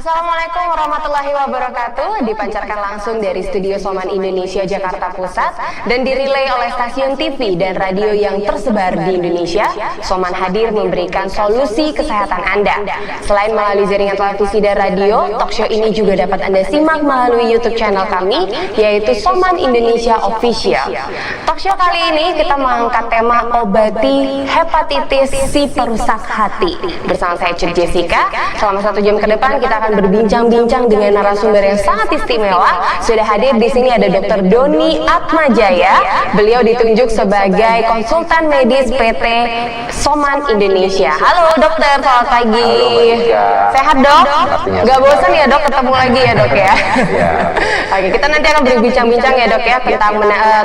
Assalamualaikum warahmatullahi wabarakatuh. Dipancarkan langsung dari Studio Soman Indonesia Jakarta Pusat dan dirilai oleh stasiun TV dan radio yang tersebar di Indonesia. Soman hadir memberikan solusi kesehatan Anda. Selain melalui jaringan televisi dan radio, talkshow ini juga dapat Anda simak melalui YouTube channel kami, yaitu Soman Indonesia Official. Talkshow kali ini kita mengangkat tema obati hepatitis si perusak hati. Bersama saya Cud Jessica, selama 1 jam ke depan kita akan berbincang-bincang dengan narasumber yang sangat istimewa. Sudah hadir di sini ada Dr. Doni Atmajaya. Beliau ditunjuk sebagai konsultan medis PT Soman Indonesia. Halo dokter, selamat pagi. Halo, sehat dok? Gak bosan ya dok ketemu lagi ya dok ya? Oke, kita nanti akan berbincang-bincang ya dok ya tentang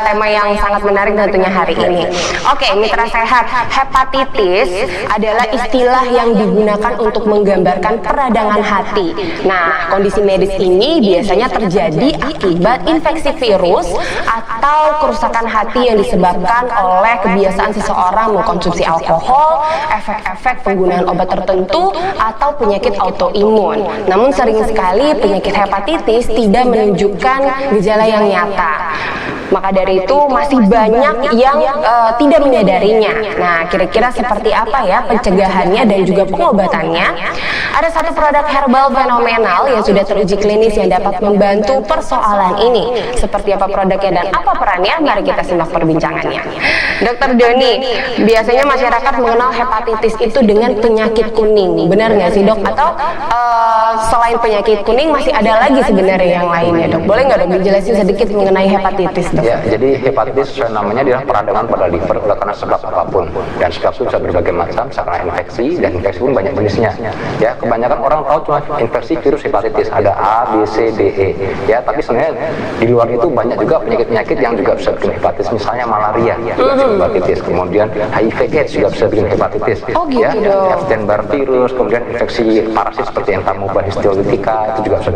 tema yang sangat menarik tentunya hari ini. Oke, mitra sehat, hepatitis adalah istilah yang digunakan untuk menggambarkan peradangan hati. Nah, kondisi medis ini biasanya terjadi akibat infeksi virus atau kerusakan hati yang disebabkan oleh kebiasaan seseorang mengkonsumsi alkohol, efek-efek penggunaan obat tertentu, atau penyakit autoimun. Namun sering sekali penyakit hepatitis tidak menunjukkan gejala yang nyata. Maka dari itu masih banyak yang tidak menyadarinya. Nah, kira-kira seperti apa ya pencegahannya dan juga pengobatannya? Ada satu produk herbal fenomenal yang sudah teruji klinis yang dapat membantu persoalan ini. Seperti apa produknya dan apa perannya? Mari kita simak perbincangannya. Dokter Doni, biasanya masyarakat mengenal hepatitis itu dengan penyakit kuning. Benar nggak sih dok? Atau selain penyakit kuning masih ada lagi sebenarnya yang lainnya dok? Boleh nggak dok dijelasin sedikit mengenai hepatitis dok? Ya, jadi hepatitis namanya adalah peradangan pada liver oleh karena sebab apapun, dan sebab itu bisa berbagai macam, karena infeksi, dan infeksi pun banyak jenisnya. Ya, kebanyakan orang tahu cuma infeksi virus hepatitis, ada A, B, C, D, E. Ya, tapi sebenarnya di luar itu banyak juga penyakit-penyakit yang juga bisa bikin hepatitis, misalnya malaria juga bisa hepatitis, kemudian HIV/AIDS juga bisa bikin hepatitis. Oh gitu ya, dong. Epstein-Barr virus, kemudian infeksi parasit seperti Entamoeba histolytica itu juga bisa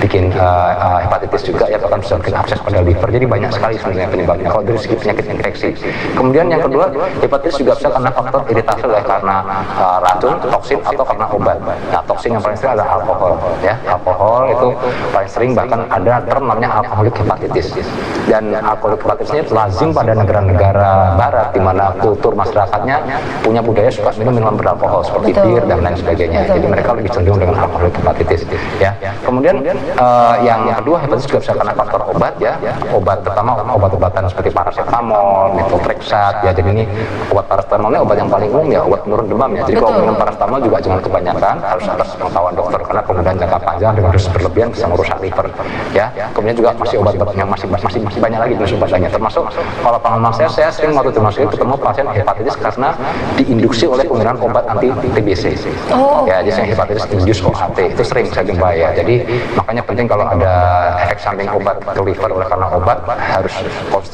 bikin hepatitis juga, ya bahkan bisa bikin abses pada liver. Jadi banyak sekali sebenarnya penyebabnya kalau dari segi penyakit infeksi. Kemudian yang kedua, hepatitis juga bisa karena faktor iritasi oleh karena racun, toksin, atau karena obat. Nah, toksin yang paling sering adalah alkohol. Ya, alkohol itu paling sering, bahkan ada term namanya alkoholik hepatitis. Dan alkoholik hepatitis ini lazim pada negara-negara barat di mana kultur masyarakatnya punya budaya suka minum minuman beralkohol seperti bir dan lain sebagainya. Jadi mereka lebih cenderung dengan alkoholik hepatitis. Ya. Kemudian yang kedua, hepatitis juga bisa karena faktor obat ya. Obat pertama obat-obatan seperti paracetamol, methotrexate ya. Jadi ini obat paracetamol ini obat yang paling umum ya, obat penurun demam ya. Jadi kalau minum paracetamol juga jangan kebanyakan, harus atas pengetahuan dokter karena penggunaan jangka panjang dengan dosis berlebihan bisa merusak liver ya. Kemudian juga masih obat-obat yang masih banyak lagi jenis obatnya. Termasuk kalau pengalaman saya sering waktu di rumah sakit ketemu pasien hepatitis karena diinduksi oleh penggunaan obat anti TBC. Ya, jadi hepatitis induced OAT itu sering saya jumpai ya. Jadi makanya penting kalau ada efek samping obat ke liver oleh karena obat, harus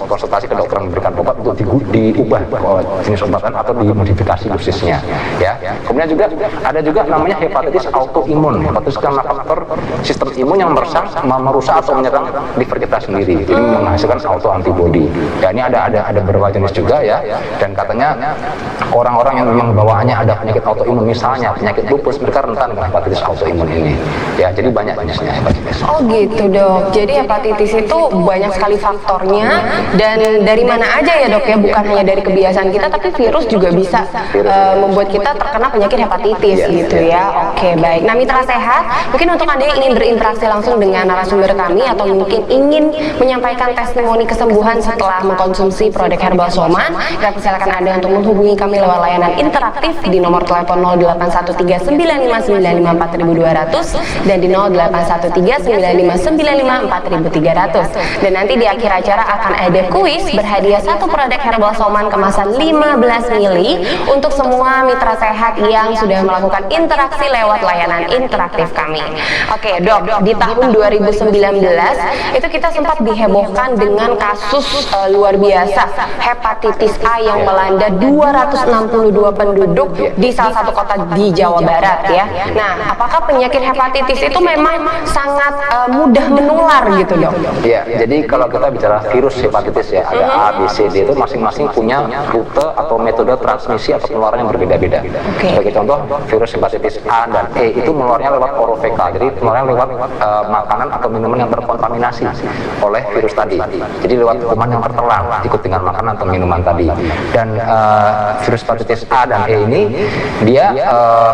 konsultasi ke dokter yang memberikan obat untuk diubah jenis obatan atau dimodifikasi dosisnya ya. Kemudian juga ada juga namanya hepatitis autoimun. Hepatitis karena faktor sistem imun yang merusak atau menyerang liver kita sendiri, jadi menghasilkan auto antibody ya. Ini ada beberapa jenis juga ya, dan katanya orang-orang yang memang bawaannya ada penyakit autoimun, misalnya penyakit lupus, mereka rentan dengan hepatitis autoimun ini ya. Jadi banyak jenisnya hepatitis. Oh gitu dok, jadi hepatitis itu banyak sekali faktornya, dan dari mana aja ya dok ya, bukan hanya dari kebiasaan kita, tapi virus juga bisa membuat kita terkena penyakit hepatitis gitu ya. Oke, baik. Nah, mitra sehat, mungkin untuk Anda yang ingin berinteraksi langsung dengan narasumber kami atau mungkin ingin menyampaikan testimoni kesembuhan setelah mengkonsumsi produk herbal Soman, kita persilakan Anda untuk menghubungi kami lewat layanan interaktif di nomor telepon 081395954200 dan di 081395954300. Dan nanti di akhir acara akan ada kuis berhadiah satu produk herbal Soman kemasan 15 mili untuk semua mitra sehat yang sudah melakukan interaksi lewat layanan interaktif kami. Oke dok, di tahun 2019 itu kita sempat dihebohkan dengan kasus luar biasa hepatitis A yang melanda 262 penduduk di salah satu kota di Jawa Barat ya. Nah, apakah penyakit hepatitis itu memang sangat mudah menular gitu dok? Ya, jadi kalau kita bicara virus hepatitis ya, ada A, B, C, D itu masing-masing punya rute atau metode transmisi atau penularan yang berbeda-beda. Sebagai contoh, virus hepatitis A dan dan E itu menularnya lewat orovekal. Jadi menularnya lewat makanan atau minuman yang terkontaminasi oleh virus tadi. Jadi lewat kuman yang tertelan ikut dengan makanan atau minuman tadi. Dan virus hepatitis A dan E ini dia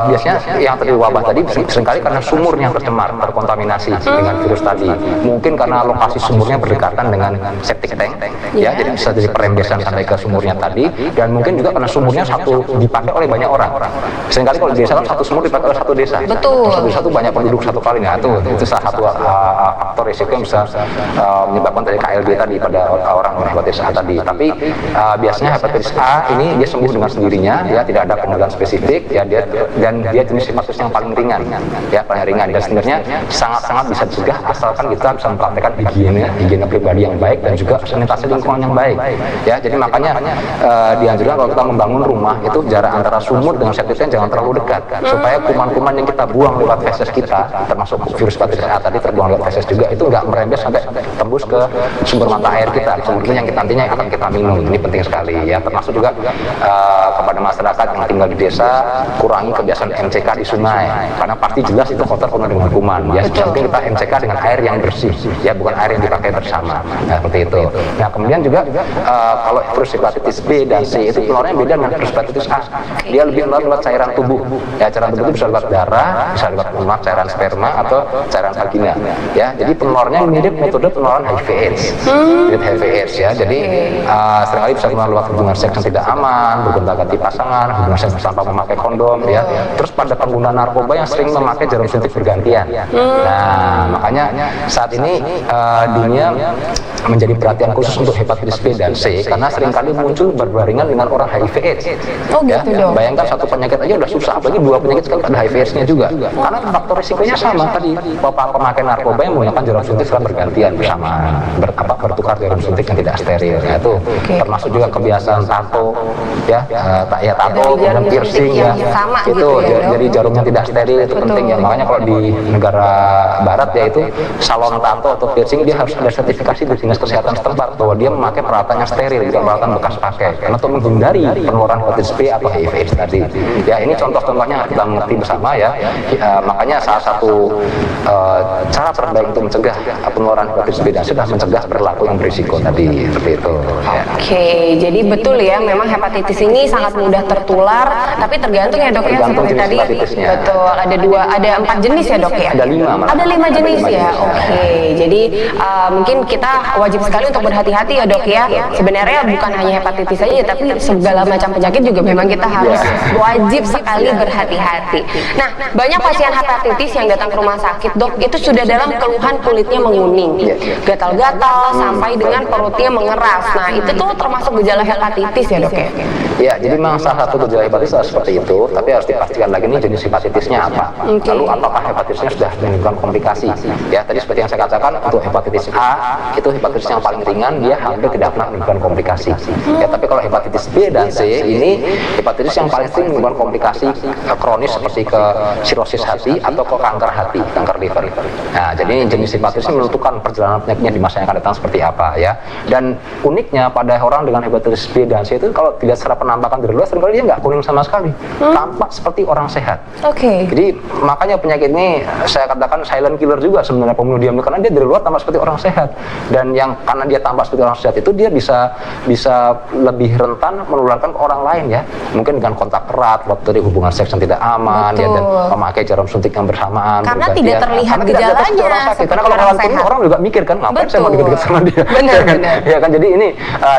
biasanya yang terjadi wabah tadi seringkali karena sumurnya tercemar, terkontaminasi dengan virus tadi. Mungkin karena lokasi sumurnya berdekatan dengan septic tank, ya, jadi bisa jadi perembesan sampai ke sumurnya tadi. Dan mungkin juga karena sumurnya satu dipakai oleh banyak orang. Seringkali kalau di desa kan satu sumur dipakai oleh satu desa. Betul. Satu desa itu banyak penduduk satu kali. Nah itu salah satu faktor risiko yang bisa menyebabkan dari KLB tadi pada orang dengan hepatitis A tadi. Tapi biasanya hepatitis A ini dia sembuh dengan sendirinya, ya, tidak ada penyebab spesifik, ya, dan dia jenis hepatitis yang paling ringan, ya, paling ringan. Dan sebenarnya sangat-sangat bisa dicegah asalkan kita bisa mempraktekkan higiene pribadi yang baik dan juga sanitasi lingkungan yang baik, ya. Jadi makanya dianjurkan kalau kita membangun rumah itu jarak antara sumur dengan septic tank jangan terlalu dekat, supaya kuman-kuman yang kita buang lewat feses kita, termasuk virus hepatitis A tadi terbuang lewat feses juga, itu nggak merembes sampai tembus ke sumber mata air kita, sumber yang kita nantinya akan kita minum. Ini penting sekali, ya. Termasuk juga kepada masyarakat yang tinggal di desa, kurangi kebiasaan MCK di sungai, karena pasti jelas itu kotor penuh dengan kuman, ya. Mungkin kita MCK dengan air yang bersih, ya, bukan air yang dipakai bersama. Nah, seperti itu. Nah, kemudian juga kalau virus hepatitis B dan C itu penularannya beda dengan virus hepatitis A. Dia lebih menular lewat cairan tubuh. Ya, cairan tubuh itu bisa lewat darah, bisa lewat lemak, cairan sperma atau cairan vagina. Ya, jadi penularannya mirip metode penularan HIV/AIDS. Mirip HIV/AIDS, ya. Jadi seringkali bisa menular lewat hubungan seks yang tidak aman, bergonta-ganti pasangan, hubungan seks tanpa memakai kondom, ya. Terus pada pengguna narkoba yang sering memakai jarum suntik bergantian. Nah, makanya saat ini dunia menjadi perhatian khusus untuk hepatitis B dan C karena seringkali muncul berbarengan dengan orang HIV/AIDS. Oh, ya, gitu dong. bayangkan satu penyakit aja udah susah, apalagi dua penyakit sekali ada HIV/AIDS-nya juga. Karena faktor risikonya sama tadi. Pemakai narkoba yang menggunakan jarum suntik secara bergantian bersama bertukar jarum suntik yang tidak steril. Ya, itu termasuk juga kebiasaan tato, ya, tato dan piercing, ya. Sama, itu gitu, ya, jadi jarumnya tidak steril itu penting, ya. Makanya kalau di negara barat, yaitu salon tato atau piercing dia harus ada sertifikasi dari dinas kesehatan setempat bahwa dia memakai peralatan yang steril, bukan peralatan bekas pakai, karena untuk menghindari penularan hepatitis B atau HIV/AIDS tadi. Ya, ini contoh-contohnya kita mengerti bersama, ya. Makanya salah satu cara terbaik untuk mencegah penularan hepatitis B dan C adalah mencegah perilaku yang berisiko tadi, seperti itu. Ya. Oke, jadi betul, ya, memang hepatitis ini sangat mudah tertular, tapi tergantung, ya, Dok, ya, Tergantung seperti jenis tadi. hepatitisnya. Betul, ada 4 jenis, ya, Dok, ya? Ada 5 malah. Ada 5 jenis, Ada 5 ya. jenis, ya. Oke, jadi mungkin kita wajib sekali untuk berhati-hati, ya, Dok, ya. Sebenarnya bukan hanya hepatitis saja, tapi segala macam penyakit juga memang kita harus wajib sekali berhati-hati. Nah, banyak pasien hepatitis yang datang ke rumah sakit, Dok, itu sudah dalam keluhan kulitnya menguning, gatal-gatal, sampai dengan perutnya mengeras. Nah, itu tuh termasuk gejala hepatitis, ya, Dok, ya? Ya, jadi memang salah satu gejala hepatitis adalah seperti itu, tapi harus dipastikan lagi nih jenis hepatitisnya apa. Lalu apakah hepatitisnya sudah menimbulkan komplikasi? Ya, tadi seperti yang saya katakan, untuk hepatitis A itu hepatitis yang paling ringan, dia hampir tidak pernah menimbulkan komplikasi. Ya, tapi kalau hepatitis B dan C ini hepatitis yang paling sering menimbulkan komplikasi kronis seperti ke sirosis hati atau ke kanker hati, kanker liver. Nah, jadi jenis hepatitis ini menentukan perjalanan penyakitnya di masa yang akan datang seperti apa, ya. Dan uniknya pada orang dengan hepatitis B dan C itu kalau dilihat secara penampakan dari luar seringkali dia nggak kuning sama sekali, tampak seperti orang sehat. Oke. Jadi makanya penyakit ini saya katakan silent killer juga sebenarnya, pembunuh diam, karena dia dari luar tampak seperti orang sehat. Dan yang karena dia tampak seperti orang sehat itu dia bisa lebih rentan menularkan ke orang lain, ya. Mungkin dengan kontak erat, waktu dari hubungan seks yang tidak aman, ya, dan memakai jarum suntik yang bersamaan. Karena tidak terlihat gejalanya. Karena kalau orang kuning orang juga mikir kan, ngapain saya mau deket-deket sama dia? Benar. Ya kan, jadi ini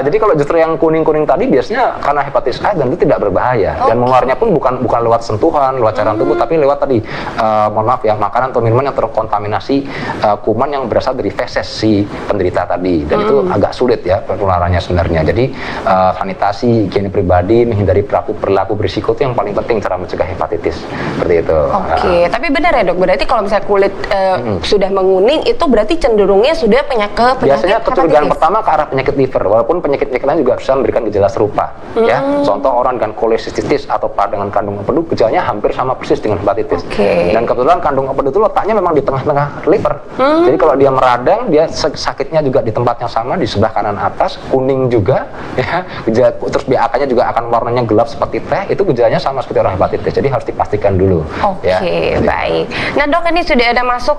jadi kalau justru yang kuning-kuning tadi biasanya karena hepatitis A dan itu tidak berbahaya, dan menularnya pun bukan lewat sentuhan, lewat cairan tubuh, tapi lewat tadi mohon maaf, ya, makanan atau minuman yang terkontaminasi kuman yang berasal dari feses si penderita tadi, dan itu agak sulit, ya, penularannya sebenarnya. Jadi sanitasi, higiene pribadi, menghindari perilaku berisiko itu yang paling penting cara mencegah hepatitis, seperti itu. Oke, tapi benar, ya, Dok, berarti kalau misalnya kulit sudah menguning itu berarti cenderungnya sudah penyakit Biasanya kecurigaan hepatitis. pertama ke arah penyakit liver, walaupun penyakit lain juga bisa memberikan gejala serupa, ya. Contoh orang dengan kolesistitis atau peradangan kandung empedu, gejalanya hampir sama persis dengan hepatitis. Dan kebetulan kandung empedu itu letaknya memang di tengah-tengah liver. Jadi kalau dia meradang, dia sakitnya juga di tempat yang sama, di sebelah kanan atas, kuning juga, ya. Terus BAK-nya juga akan warnanya gelap seperti teh. Itu gejalanya sama seperti orang hepatitis. Jadi harus dipastikan dulu. Baik. Nah dok, ini sudah ada masuk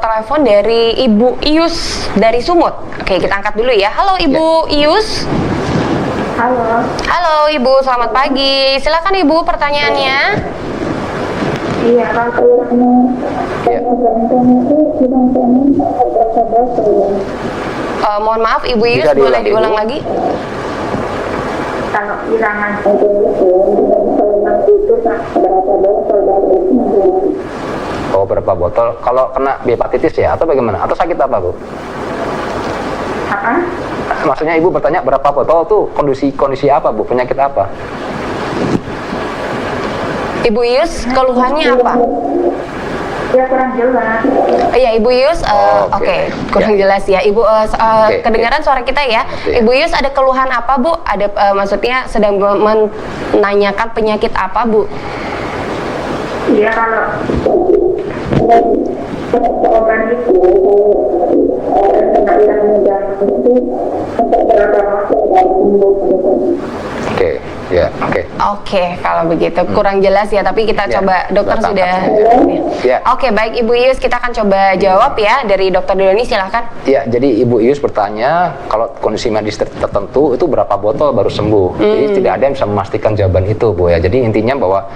telepon dari Ibu Ius dari Sumut. Oke, kita angkat dulu ya. Halo Ibu Ius. Halo. Halo Ibu, selamat pagi. Silakan Ibu pertanyaannya. Iya, kalau jantung itu berapa dosis? Mohon maaf Ibu Ius, boleh diulang lagi? Kalau ilangan jantung itu berapa dosis? Oh, berapa botol? Kalau kena hepatitis ya, atau bagaimana? Atau sakit apa, Bu? Apa? Maksudnya Ibu bertanya berapa botol tuh kondisi apa, Bu? Penyakit apa? Ibu Ius, keluhannya apa? Ya kurang jelas. Iya Ibu Ius, kurang jelas ya. Ibu kedengaran suara kita ya. Ibu Ius ada keluhan apa Bu? Ada maksudnya sedang menanyakan penyakit apa Bu? Iya kalau obat itu kena ilangan jantung itu untuk berapa waktu dari sembuh? Oke, kalau begitu kurang jelas ya, tapi kita coba dokter sudah. Oke, baik Ibu Ius, kita akan coba jawab ya dari Dokter Doni, silahkan. Ya, jadi Ibu Ius bertanya kalau kondisi medis tertentu itu berapa botol baru sembuh. Jadi tidak ada yang bisa memastikan jawaban itu, Bu ya. Jadi intinya bahwa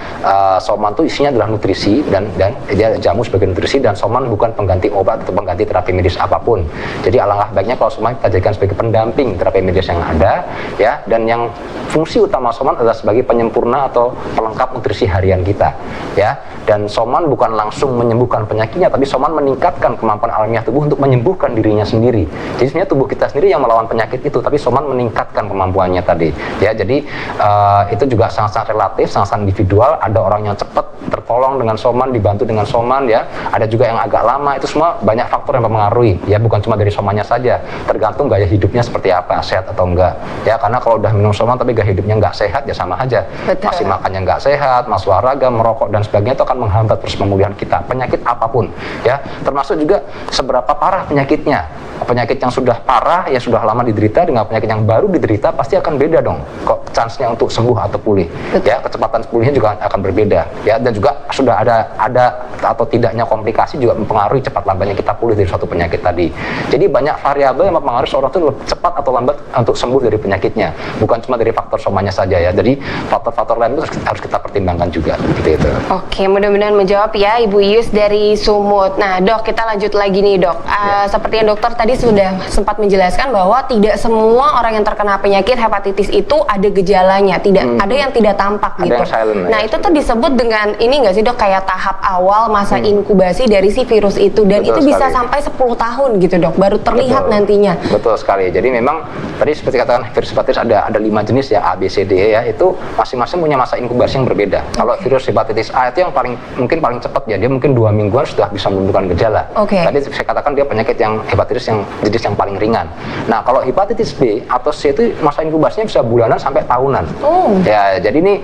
soman itu isinya adalah nutrisi dan dia jamu sebagai nutrisi, dan soman bukan pengganti obat atau pengganti terapi medis apapun. Jadi alangkah baiknya kalau soman kita jadikan sebagai pendamping terapi medis yang ada ya, dan yang fungsi utama soman adalah sebagai penyempurna atau pelengkap nutrisi harian kita ya. Dan soman bukan langsung menyembuhkan penyakitnya, tapi soman meningkatkan kemampuan alamiah tubuh untuk menyembuhkan dirinya sendiri. Jadi sebenarnya tubuh kita sendiri yang melawan penyakit itu, tapi soman meningkatkan kemampuannya tadi ya. Jadi itu juga sangat-sangat relatif, sangat-sangat individual. Ada orang yang cepat tertolong dengan soman, dibantu dengan soman ya. Ada juga yang agak lama. Itu semua banyak faktor yang mempengaruhi ya, bukan cuma dari somannya saja, tergantung gaya hidupnya seperti apa, sehat atau enggak ya. Karena kalau udah minum soman tapi gaya hidupnya nggak sehat ya sama aja. Masih makannya nggak sehat, masuk olahraga, merokok dan sebagainya, itu akan menghambat proses pemulihan kita, penyakit apapun ya, termasuk juga seberapa parah penyakitnya. Penyakit yang sudah parah, yang sudah lama diderita dengan penyakit yang baru diderita pasti akan beda dong kok chance-nya untuk sembuh atau pulih ya, kecepatan pulihnya juga akan berbeda ya. Dan juga sudah ada atau tidaknya komplikasi juga mempengaruhi cepat lambatnya kita pulih dari suatu penyakit tadi. Jadi banyak variabel yang mempengaruhi seorang itu cepat atau lambat untuk sembuh dari penyakitnya, bukan cuma dari faktor somanya saja ya. Jadi faktor-faktor lain itu harus kita pertimbangkan juga seperti itu. Oke, mudah-mudahan menjawab ya Ibu Ius dari Sumut. Nah dok, kita lanjut lagi nih dok. Seperti yang dokter tadi sudah sempat menjelaskan bahwa tidak semua orang yang terkena penyakit hepatitis itu ada gejalanya, ada yang tidak tampak gitu. Nah itu tuh disebut dengan ini nggak sih dok, kayak tahap awal masa inkubasi dari si virus itu, dan itu bisa sampai 10 tahun gitu dok, baru terlihat nantinya. Betul sekali. Jadi memang tadi seperti katakan virus hepatitis ada 5 jenis ya, A, B, C, D ya. Itu masing-masing punya masa inkubasi yang berbeda. Kalau virus hepatitis A itu yang mungkin paling cepat ya, dia mungkin 2 mingguan sudah bisa menunjukkan gejala. Tadi saya katakan dia penyakit yang hepatitis yang jenis yang paling ringan. Nah kalau hepatitis B atau C itu masa inkubasinya bisa bulanan sampai tahunan. Ya, jadi ini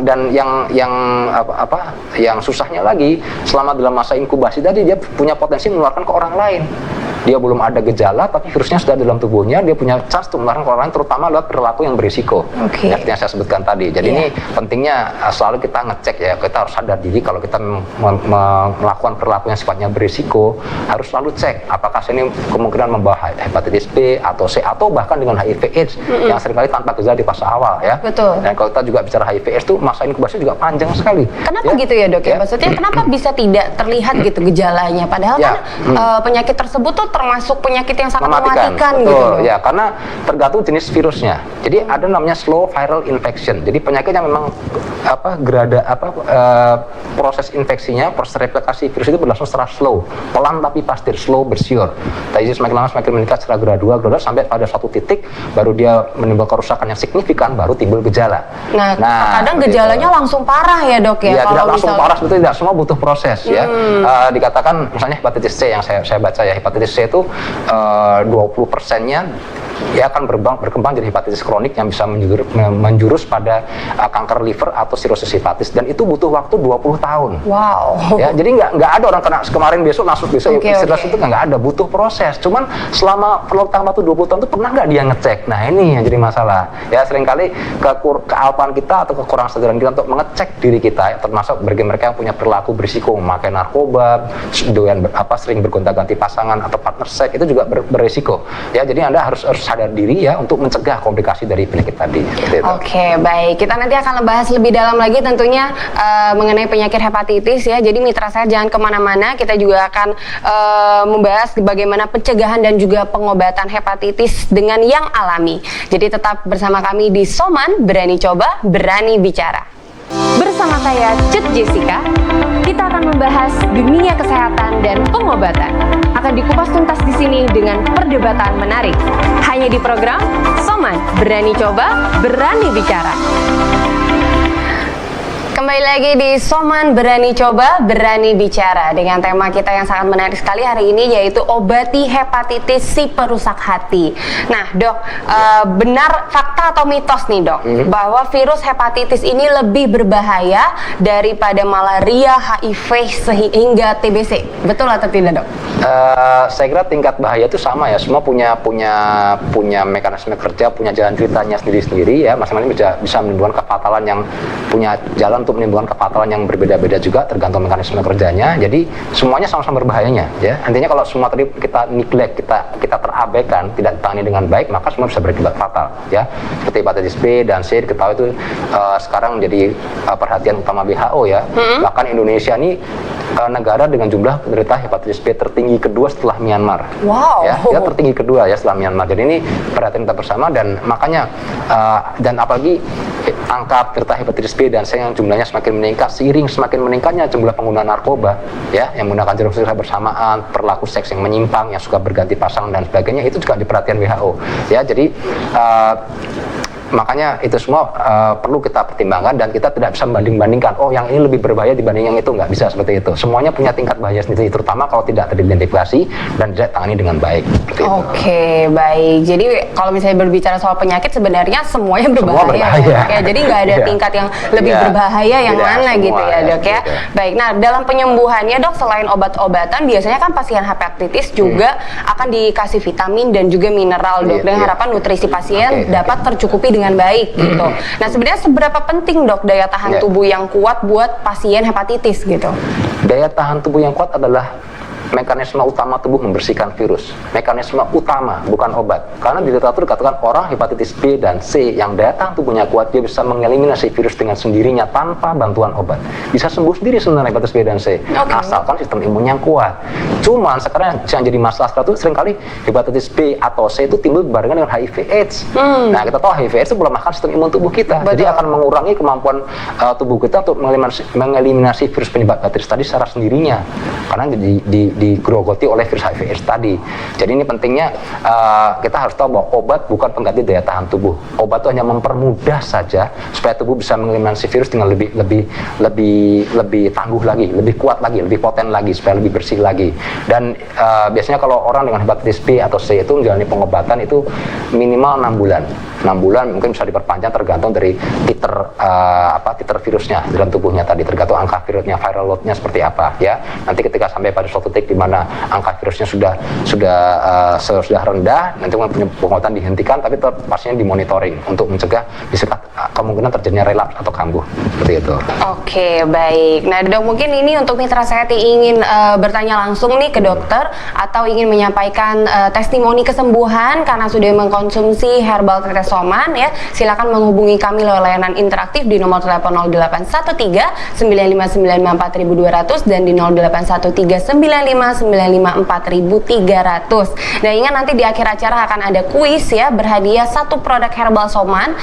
dan yang susahnya lagi, selama dalam masa inkubasi tadi dia punya potensi menularkan ke orang lain. Dia belum ada gejala tapi virusnya sudah dalam tubuhnya, dia punya chance untuk menularkan ke orang lain, terutama lewat perilaku yang berisiko. Yang saya sebutkan tadi. Jadi ini pentingnya selalu kita ngecek ya, kita harus sadar diri kalau kita melakukan perilaku yang sifatnya berisiko, harus selalu cek apakah ini kemungkinan membawa hepatitis B atau C atau bahkan dengan HIV/AIDS yang seringkali tanpa gejala di fase awal ya. Dan kalau kita juga bicara HIV/AIDS itu masa inkubasi juga panjang sekali. Kenapa gitu ya dok ya? Maksudnya kenapa bisa tidak terlihat gitu gejalanya? Padahal kan penyakit tersebut tuh termasuk penyakit yang sangat mematikan gitu. Ya, karena tergantung jenis virusnya. Jadi ada namanya slow viral infection. Jadi penyakit yang memang proses infeksinya, proses replikasi virus itu berlangsung secara slow, pelan tapi pasti, slow bersiur. Jadi semakin lama semakin meningkat secara gradual sampai pada suatu titik baru dia menimbulkan kerusakan yang signifikan, baru timbul gejala. Nah kadang gejalanya langsung parah ya dok ya. Tidak langsung parah, sebetulnya tidak, semua butuh proses ya. Dikatakan misalnya hepatitis C yang saya baca ya, hepatitis C itu 20%-nya ya akan berkembang jadi hepatitis kronik yang bisa menjurus pada kanker liver atau sirosis hepatis, dan itu butuh waktu 20 tahun. Wow. Ya, jadi nggak ada orang kena kemarin besok masuk besok setelah itu nggak ada, butuh proses. Cuman selama rentang waktu 20 tahun itu pernah nggak dia ngecek? Nah ini yang jadi masalah. Ya seringkali kealpaan kita atau kekurangan kesadaran kita untuk mengecek diri kita, ya, termasuk bagi mereka yang punya perilaku berisiko memakai narkoba, sering bergonta-ganti pasangan atau partner seks, itu juga berisiko. Ya jadi Anda harus sadar diri ya untuk mencegah komplikasi dari penyakit tadi. Oke, baik. Kita nanti akan bahas lebih dalam lagi tentunya mengenai penyakit hepatitis ya. Jadi mitra saya jangan kemana-mana. Kita juga akan membahas bagaimana pencegahan dan juga pengobatan hepatitis dengan yang alami. Jadi tetap bersama kami di Soman, berani coba, berani bicara. Bersama saya Cut Jessica, kita akan membahas dunia kesehatan dan pengobatan. Akan dikupas tuntas di sini dengan perdebatan menarik. Hanya di program Soman, berani coba, berani bicara. Kembali lagi di Soman, berani coba, berani bicara dengan tema kita yang sangat menarik sekali hari ini, yaitu obati hepatitis si perusak hati. Nah dok, benar fakta atau mitos nih dok, bahwa virus hepatitis ini lebih berbahaya daripada malaria, HIV, sehingga TBC, betul atau tidak dok? Saya kira tingkat bahaya itu sama ya, semua punya mekanisme kerja, punya jalan ceritanya sendiri-sendiri ya, masing-masing bisa menimbulkan kefatalan yang punya jalan untuk menimbulkan kefatalan yang berbeda-beda juga tergantung mekanisme kerjanya. Jadi semuanya sama-sama berbahayanya ya. Intinya kalau semua tadi kita neglect, kita terabaikan, tidak ditangani dengan baik, maka semua bisa berakibat fatal ya. Seperti hepatitis B dan C diketahui itu sekarang menjadi perhatian utama WHO ya. Bahkan Indonesia ini negara dengan jumlah penderita hepatitis B tertinggi kedua setelah Myanmar. Wow. Ya, kita tertinggi kedua ya setelah Myanmar. Jadi ini perhatian kita bersama, dan makanya dan apalagi angka penderita hepatitis B dan C yang jumlahnya semakin meningkat seiring semakin meningkatnya jumlah pengguna narkoba ya, yang menggunakan jarum suntik bersamaan, perilaku seks yang menyimpang, yang suka berganti pasangan dan sebagainya, itu juga diperhatikan WHO ya. Jadi makanya itu semua perlu kita pertimbangkan, dan kita tidak bisa membanding-bandingkan, oh yang ini lebih berbahaya dibanding yang itu, nggak bisa seperti itu. Semuanya punya tingkat bahaya sendiri, terutama kalau tidak teridentifikasi dan tidak tangani dengan baik. Oke, baik. Jadi kalau misalnya berbicara soal penyakit, sebenarnya semuanya berbahaya. Semua berbahaya. Ya, jadi nggak ada tingkat yang lebih berbahaya yang mana gitu ya dok ya. Baik, nah dalam penyembuhannya dok, selain obat-obatan, biasanya kan pasien hepatitis juga akan dikasih vitamin dan juga mineral dok, dengan harapan nutrisi pasien dapat tercukupi dengan baik gitu. Nah sebenarnya seberapa penting dok daya tahan tubuh yang kuat buat pasien hepatitis gitu? Daya tahan tubuh yang kuat adalah mekanisme utama tubuh membersihkan virus. Mekanisme utama, bukan obat. Karena di literatur dikatakan orang hepatitis B dan C yang daya tahan tubuhnya kuat, dia bisa mengeliminasi virus dengan sendirinya tanpa bantuan obat. Bisa sembuh sendiri sebenarnya hepatitis B dan C, asalkan sistem imunnya kuat. Cuman sekarang yang jadi masalah sekarang itu seringkali hepatitis B atau C itu timbul barengan dengan HIV/AIDS. Nah kita tahu HIV/AIDS itu melemahkan sistem imun tubuh kita. Jadi akan mengurangi kemampuan tubuh kita untuk mengeliminasi virus penyebab hepatitis tadi secara sendirinya. Karena digerogoti oleh virus HIV/AIDS tadi. Jadi ini pentingnya kita harus tahu bahwa obat bukan pengganti daya tahan tubuh. Obat itu hanya mempermudah saja supaya tubuh bisa mengeliminasi virus dengan lebih tangguh lagi, lebih kuat lagi, lebih poten lagi, supaya lebih bersih lagi. Dan biasanya kalau orang dengan hepatitis B atau C itu menjalani pengobatan itu minimal 6 bulan. 6 bulan mungkin bisa diperpanjang tergantung dari titer virusnya dalam tubuhnya tadi, tergantung angka virusnya, viral loadnya seperti apa ya. Nanti ketika sampai pada suatu titik di mana angka virusnya sudah rendah, nanti pengobatan dihentikan, tapi tetap pasien dimonitoring untuk mencegah kemungkinan terjadinya relapse atau kambuh seperti itu. Oke, baik. Nah dok, mungkin ini untuk mitra saya ingin bertanya langsung nih ke dokter, atau ingin menyampaikan testimoni kesembuhan karena sudah mengkonsumsi herbal tetes Soman ya, silakan menghubungi kami lewat layanan interaktif di nomor telepon 0813 9595 4200 dan di 0813 9595 4300. Nah ingat nanti di akhir acara akan ada kuis ya, berhadiah satu produk herbal Soman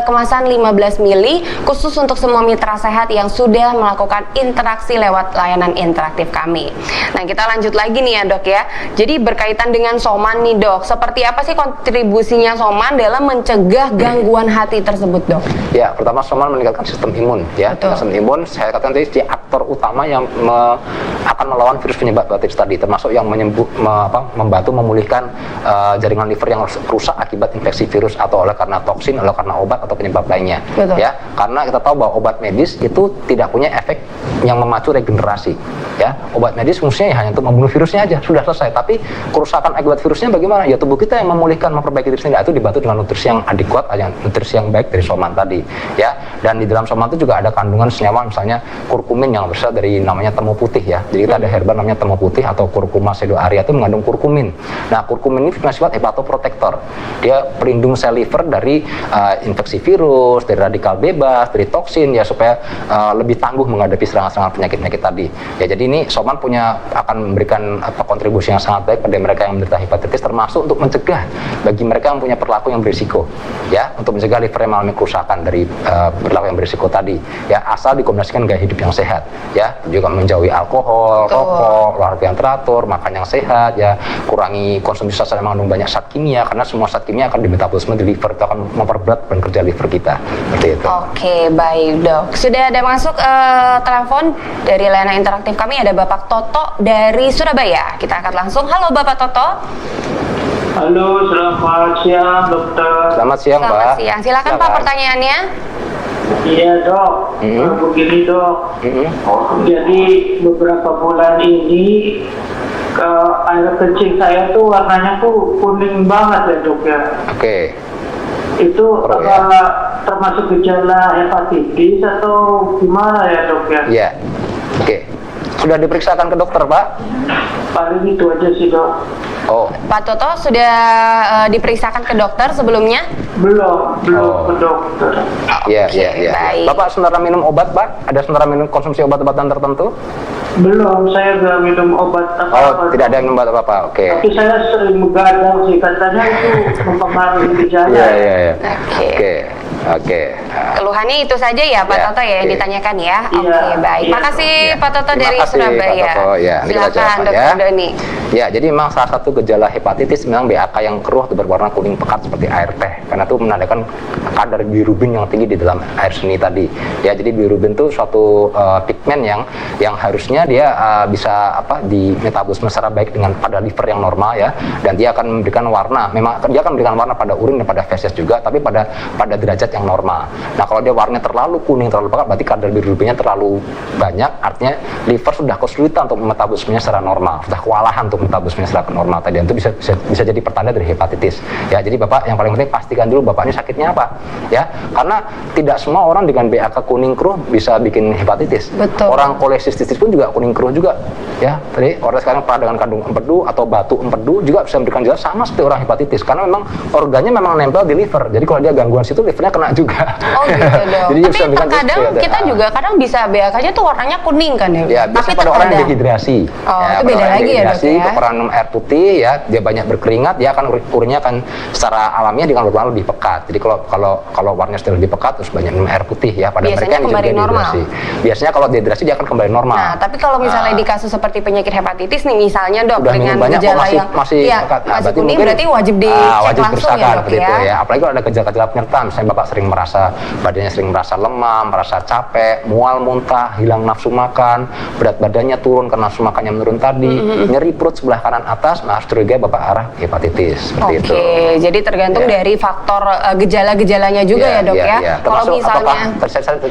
kemasan 15 ml khusus untuk semua mitra sehat yang sudah melakukan interaksi lewat layanan interaktif kami. Nah kita lanjut lagi nih ya dok ya. Jadi berkaitan dengan Soman nih dok, seperti apa sih kontribusinya Soman dalam mencegah gangguan hati tersebut dok? Ya, pertama Soman meningkatkan sistem imun ya. Sistem imun saya katakan tadi aktor utama yang akan melawan virus penyebab penyebab hepatitis tadi, termasuk yang membantu memulihkan jaringan liver yang rusak akibat infeksi virus atau oleh karena toksin, oleh karena obat atau penyebab lainnya. Betul. Ya, karena kita tahu bahwa obat medis itu tidak punya efek yang memacu regenerasi. Ya, obat medis fungsinya hanya untuk membunuh virusnya aja, sudah selesai. Tapi kerusakan akibat virusnya bagaimana? Ya tubuh kita yang memulihkan, memperbaiki diri sendiri. Itu dibantu dengan nutrisi yang adekuat, nutrisi yang baik dari soman tadi. Ya, dan di dalam soman itu juga ada kandungan senyawa misalnya kurkumin yang berasal dari namanya temu putih ya. Jadi kita ada herba namanya temu putih atau Curcuma sedoaria itu mengandung kurkumin. Nah, kurkumin ini punya sifat hepatoprotektor. Dia pelindung sel liver dari infeksi virus, dari radikal bebas, dari toksin ya, supaya lebih tangguh menghadapi serangan-serangan penyakit-penyakit tadi. Ya, jadi ini soman akan memberikan kontribusi yang sangat baik pada mereka yang menderita hepatitis, termasuk untuk mencegah bagi mereka yang punya perilaku yang berisiko. Ya, untuk mencegah liver yang mengalami kerusakan dari perilaku yang berisiko tadi. Ya, asal dikombinasikan gaya hidup yang sehat. Ya, juga menjauhi alkohol, rokok, olahraga yang teratur, makan yang sehat, ya, kurangi konsumsi zat yang mengandung banyak zat kimia, karena semua zat kimia akan dimetabolisme di liver, itu akan memperberat beban kerja liver kita. Seperti itu. Oke, baik dok. Sudah ada masuk telepon dari layanan interaktif kami, ada Bapak Toto dari Surabaya. Kita angkat langsung. Halo Bapak Toto. Halo, selamat siang dokter. Selamat siang, Pak. Selamat siang. Silakan Pak pertanyaannya. Iya dok, begini dok. Jadi beberapa bulan ini air kencing saya tuh warnanya tuh kuning banget ya dok ya. Oke. Itu termasuk gejala hepatitis atau gimana ya dok ya? Iya. Oke. Sudah diperiksakan ke dokter, Pak? Paling itu aja sih dok. Oh. Pak Toto sudah diperiksakan ke dokter sebelumnya? Belum ke dokter. Iya. baik. Bapak sementara minum obat, Pak? Ada sementara minum konsumsi obat-obatan tertentu? Belum, saya nggak minum obat apa-apa. Oh, tidak ada minum obat apa-apa. Oke. Tapi saya sering begadang sih, katanya itu mempengaruhi gejala. Iya. Oke. Oke. Keluhannya itu saja ya Pak Ya, Toto ya yang oke. ditanyakan ya. Iya, Oke, baik. iya. Makasih Ya. Pak Toto Terima dari kasih, Surabaya. Pak Toto. Ya, nanti kita Silakan jawab, Dokter ya. Doni. Ya, jadi memang salah satu gejala hepatitis memang BAK yang keruh atau berwarna kuning pekat seperti air teh, karena itu menandakan kadar bilirubin yang tinggi di dalam air seni tadi. Ya, jadi bilirubin itu suatu pigmen yang harusnya dia bisa di metabolisme secara baik dengan pada liver yang normal ya, dan dia akan memberikan warna. Memang dia akan memberikan warna pada urin dan pada feses juga, tapi pada derajat yang normal. Nah, kalau dia warnanya terlalu kuning, terlalu pekat, berarti kadar bilirubinnya terlalu banyak, artinya liver sudah kesulitan untuk metabolismenya secara normal, sudah kewalahan untuk metabolismenya secara normal tadi. Itu bisa jadi pertanda dari hepatitis. Ya, jadi Bapak yang paling penting pastikan dulu Bapak ini sakitnya apa. Ya, karena tidak semua orang dengan BAK kuning keruh bisa bikin hepatitis. Betul. Orang kolesistis pun juga kuning keruh juga. Ya, tadi orang sekarang pernah dengan kandung empedu atau batu empedu juga bisa memberikan gejala sama seperti orang hepatitis, karena memang organnya memang nempel di liver. Jadi kalau dia gangguan situ, livernya kena juga. Oh gitu dong. Jadi Tapi terkadang kita juga kadang bisa BAK-nya tuh warnanya kuning kan ya? Ya, biasanya pada orang yang dehidrasi. Oh, ya, itu pada beda orang yang lagi ya, Dok, dehidrasi, ya? kekurangan minum air putih ya, dia banyak berkeringat, dia akan urinnya akan secara alamiah dengan berwarna lebih pekat. Jadi kalau warnanya sudah lebih pekat, terus banyak minum air putih ya, pada Biasanya mereka yang kembali juga normal. dehidrasi. Biasanya kalau dehidrasi dia akan kembali normal. Nah, tapi kalau misalnya di kasus seperti penyakit hepatitis nih, misalnya dok Udah dengan minum banyak gejala masih yang masih masih berarti kuning, mungkin, berarti wajib dicek wajib langsung berusaha ya dok seperti ya? itu ya. Apalagi kalau ada gejala-gejala penyerta, misalnya Bapak sering merasa badannya sering merasa lemam, merasa capek, mual, muntah, hilang nafsu makan, berat badannya turun karena nafsu makannya menurun tadi, nyeri perut sebelah kanan atas, nah harus curiga Bapak arah hepatitis seperti itu. Oke, jadi tergantung Ya. dari faktor gejala-gejalanya juga ya dok ya. Kalau Termasuk misalnya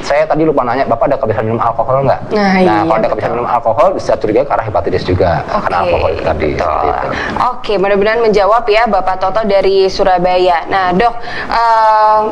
saya tadi lupa nanya, Bapak ada kebiasaan minum alkohol nggak? Nah, iya, kalau ada betul. kebiasaan minum alkohol bisa curiga ke arah hepatitis juga karena alkohol itu tadi. betul. Seperti itu. Oke, mudah-mudahan menjawab ya Bapak Toto dari Surabaya. Nah dok,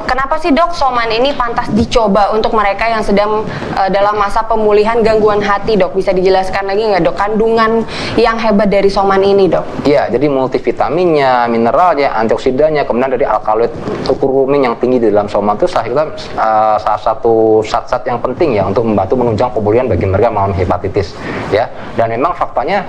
kenapa sih dok soman ini pantas dicoba untuk mereka yang sedang dalam masa pemulihan gangguan hati dok? Bisa dijelaskan lagi nggak dok kandungan yang hebat dari soman ini dok? Iya, jadi multivitaminnya, mineralnya, antioksidannya, kemudian dari alkaloid kurkumin yang tinggi di dalam soman itu salah satu zat-zat yang penting ya untuk membantu menunjang pemulihan bagi mereka mengalami hepatitis ya. Dan memang faktanya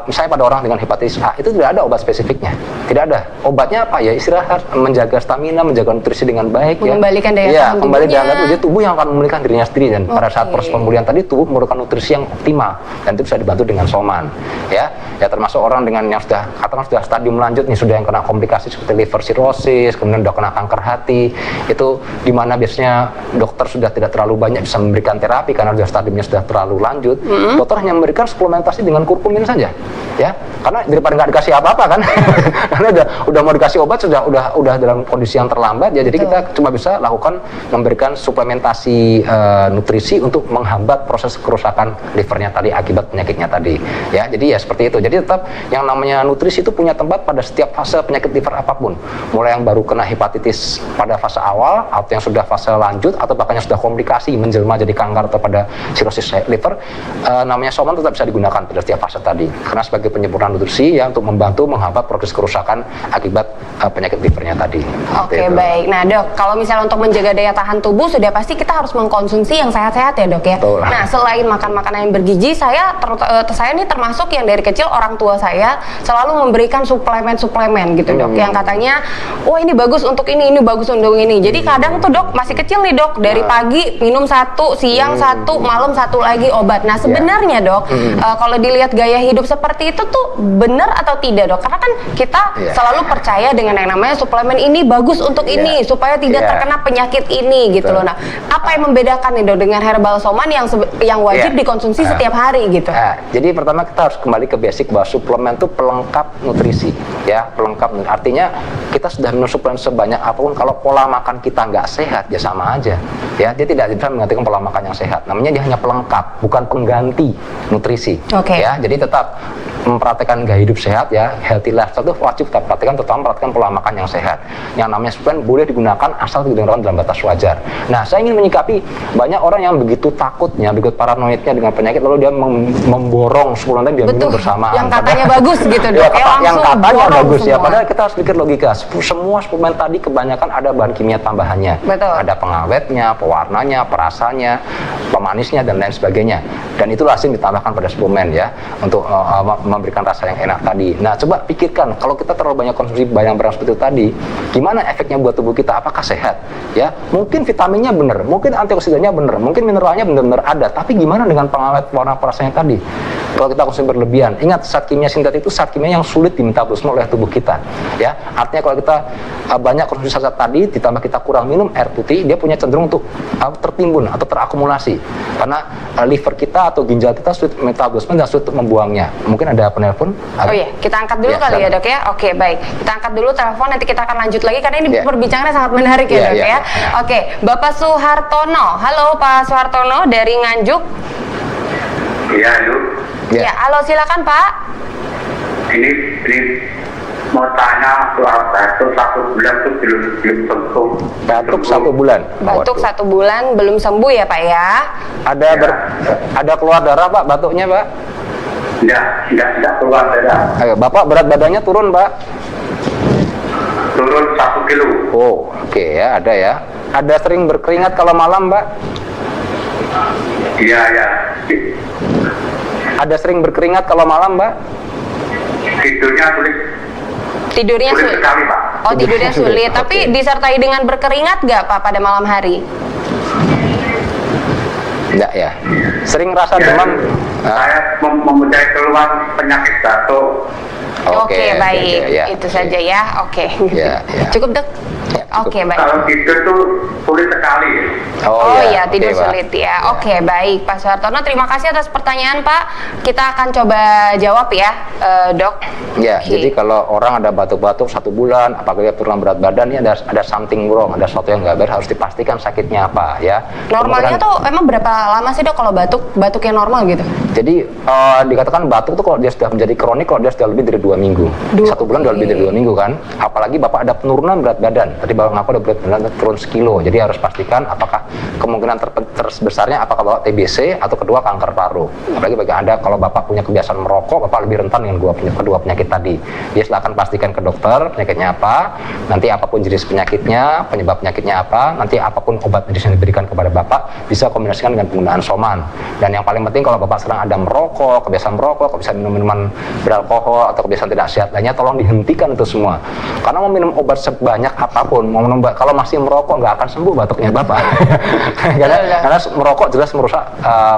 misalnya pada orang dengan hepatitis A itu tidak ada obat spesifiknya, tidak ada. Obatnya apa ya? Istirahat, menjaga stamina, menjaga nutrisi dengan baik ya. Mengembalikan memberikan daya Iya, tahan kembali tubuhnya. daya tahan tubuh. Jadi tubuh yang akan memulihkan dirinya sendiri, dan pada saat proses pemulihan tadi tubuh memerlukan nutrisi yang optimal, dan itu bisa dibantu dengan soman. Ya termasuk orang dengan yang sudah katakan sudah stadium lanjut nih, sudah yang kena komplikasi seperti liver cirrhosis, kemudian udah kena kanker hati, itu dimana biasanya dokter sudah tidak terlalu banyak bisa memberikan terapi karena sudah stadiumnya sudah terlalu lanjut. Dokter hanya memberikan suplementasi dengan kurkumin saja, ya, karena daripada nggak dikasih apa-apa kan, karena udah mau dikasih obat udah dalam kondisi yang terlambat ya. Jadi kita cuma bisa lakukan memberikan suplementasi nutrisi untuk menghambat proses kerusakan livernya tadi akibat penyakitnya tadi, ya. Jadi ya seperti itu. Jadi tetap yang namanya nutrisi itu punya tempat pada setiap fase penyakit liver apapun, mulai yang baru kena hepatitis pada fase awal, atau yang sudah fase lanjut, atau bahkan yang sudah komplikasi menjelma jadi kanker atau pada sirosis liver. Namanya soman tetap bisa digunakan pada setiap fase tadi, karena sebagai penyempurnaan nutrisi ya, untuk membantu menghambat proses kerusakan akibat penyakit livernya tadi. Oke, baik. Nah dok, kalau misalnya untuk menjaga daya tahan tubuh sudah pasti kita harus mengkonsumsi yang sehat-sehat ya dok ya. Betul. Nah selain makan makanan yang bergizi, saya ini termasuk yang dari kecil orang tua saya selalu memberikan suplemen gitu dok, yang katanya wah ini bagus untuk ini bagus untuk ini. Jadi kadang tuh dok masih kecil nih dok, dari pagi minum satu, siang satu, malam satu lagi obat. Nah sebenarnya dok, kalau dilihat gaya hidup seperti itu tuh benar atau tidak dok? Karena kan kita selalu percaya dengan yang namanya suplemen ini bagus untuk ini supaya tidak terkena penyakit ini gitu loh. Nah apa yang membedakan nih dok dengan herbal soman yang wajib dikonsumsi setiap hari gitu? Jadi pertama kita harus kembali ke basic bahwa suplemen itu pelengkap nutrisi, ya, pelengkap. Artinya kita sudah minum suplemen sebanyak apapun, kalau pola makan kita nggak sehat ya sama aja, ya. Dia tidak bisa menggantikan pola makan yang sehat. Namanya dia hanya pelengkap, bukan pengganti nutrisi. Ya, jadi tetap mempraktekkan gaya hidup sehat, ya, healthy lifestyle itu wajib kita praktekkan, terutama praktekkan pola makan yang sehat. Yang namanya suplemen boleh digunakan asal digunakan dalam batas wajar. Nah, saya ingin menyikapi banyak orang yang begitu takutnya, begitu paranoidnya dengan penyakit, lalu dia memborong suplemen dia minum bersamaan. Yang katanya bagus gitu dok, yang katanya bagus semua. ya, padahal kita harus pikir logika. Semua suplemen tadi kebanyakan ada bahan kimia tambahannya. Ada pengawetnya, pewarnanya, perasanya, pemanisnya, dan lain sebagainya. Dan itulah hasil ditambahkan pada suplemen, ya, untuk memberikan rasa yang enak tadi. Nah, coba pikirkan kalau kita terlalu banyak konsumsi barang-barang seperti itu tadi, gimana efeknya buat tubuh kita? Apakah sehat? Ya, mungkin vitaminnya benar, mungkin antioksidannya benar, mungkin mineralnya benar-benar ada, tapi gimana dengan pengawet warna perasanya tadi? Kalau kita konsumsi berlebihan, ingat zat kimia sintetik itu zat kimia yang sulit dimetabolisme oleh tubuh kita, ya. Artinya kalau kita banyak konsumsi zat tadi, ditambah kita kurang minum air putih, dia punya cenderung untuk tertimbun atau terakumulasi, karena liver kita atau ginjal kita sulit metabolisme dan sulit untuk membuangnya. Mungkin ada penelpon? Oh iya, kita angkat dulu kali ya dok ya. Oke, baik, kita angkat dulu telepon, nanti kita akan lanjut lagi karena ini perbincangannya sangat menarik ya dok ya. Oke, Bapak Suhartono. Halo Pak Suhartono dari Nganjuk. Iya, halo. Ya, halo, silakan Pak. Ini mau tanya soal batuk 1 bulan tuh belum sembuh. Batuk 1 bulan. Batuk 1 bulan belum sembuh ya Pak ya? Ada keluar darah Pak batuknya Pak? Enggak keluar darah. Ayo, Bapak berat badannya turun Pak? Turun 1 kilo. Oh, oke, ya, ada ya. Ada sering berkeringat kalau malam Mbak? Iya. Ada sering berkeringat kalau malam Mbak? Tidurnya sulit sekali, Pak. Oh, tidurnya sulit. Tapi disertai dengan berkeringat nggak Pak pada malam hari? Enggak ya. Sering rasa demam? Saya mempunyai keluhan penyakit batuk. Oke, baik. Itu saja ya. Oke. Cukup dok? Oke, baik. Kalau tidur tuh sulit sekali. Oh iya, tidur sulit ya. Oke, baik Pak Suhartono, terima kasih atas pertanyaan Pak. Kita akan coba jawab ya, dok. Ya, jadi kalau orang ada batuk-batuk 1 bulan, apabila turun berat badan, ini ada something wrong, ada sesuatu yang nggak beres, harus dipastikan sakitnya apa ya. Normalnya tuh emang berapa lama sih dok kalau batuk yang normal gitu? Jadi dikatakan batuk tuh kalau dia sudah menjadi kronik, kalau dia sudah lebih dari 2 minggu. 1 bulan sudah lebih dari 2 minggu kan. Apalagi Bapak ada penurunan berat badan. Tadi Bapak ngaku ada berat badan turun sekilo. Jadi harus pastikan apakah kemungkinan terbesarnya apakah Bapak TBC atau kedua kanker paru. Apalagi bagi Anda kalau Bapak punya kebiasaan merokok, Bapak lebih rentan dengan kedua penyakit tadi. Dia silakan pastikan ke dokter penyakitnya apa, nanti apapun jenis penyakitnya, penyebab penyakitnya apa, nanti apapun obat medis yang diberikan kepada Bapak bisa kombinasikan dengan penggunaan soman. Dan yang paling penting kalau Bapak sedang ada merokok, kebiasaan minum minuman beralkohol atau kebiasaan tidak sehat lainnya, tolong dihentikan itu semua. Karena mau minum obat sebanyak apapun apapun, mau minum kalau masih merokok nggak akan sembuh batuknya Bapak. karena merokok jelas merusak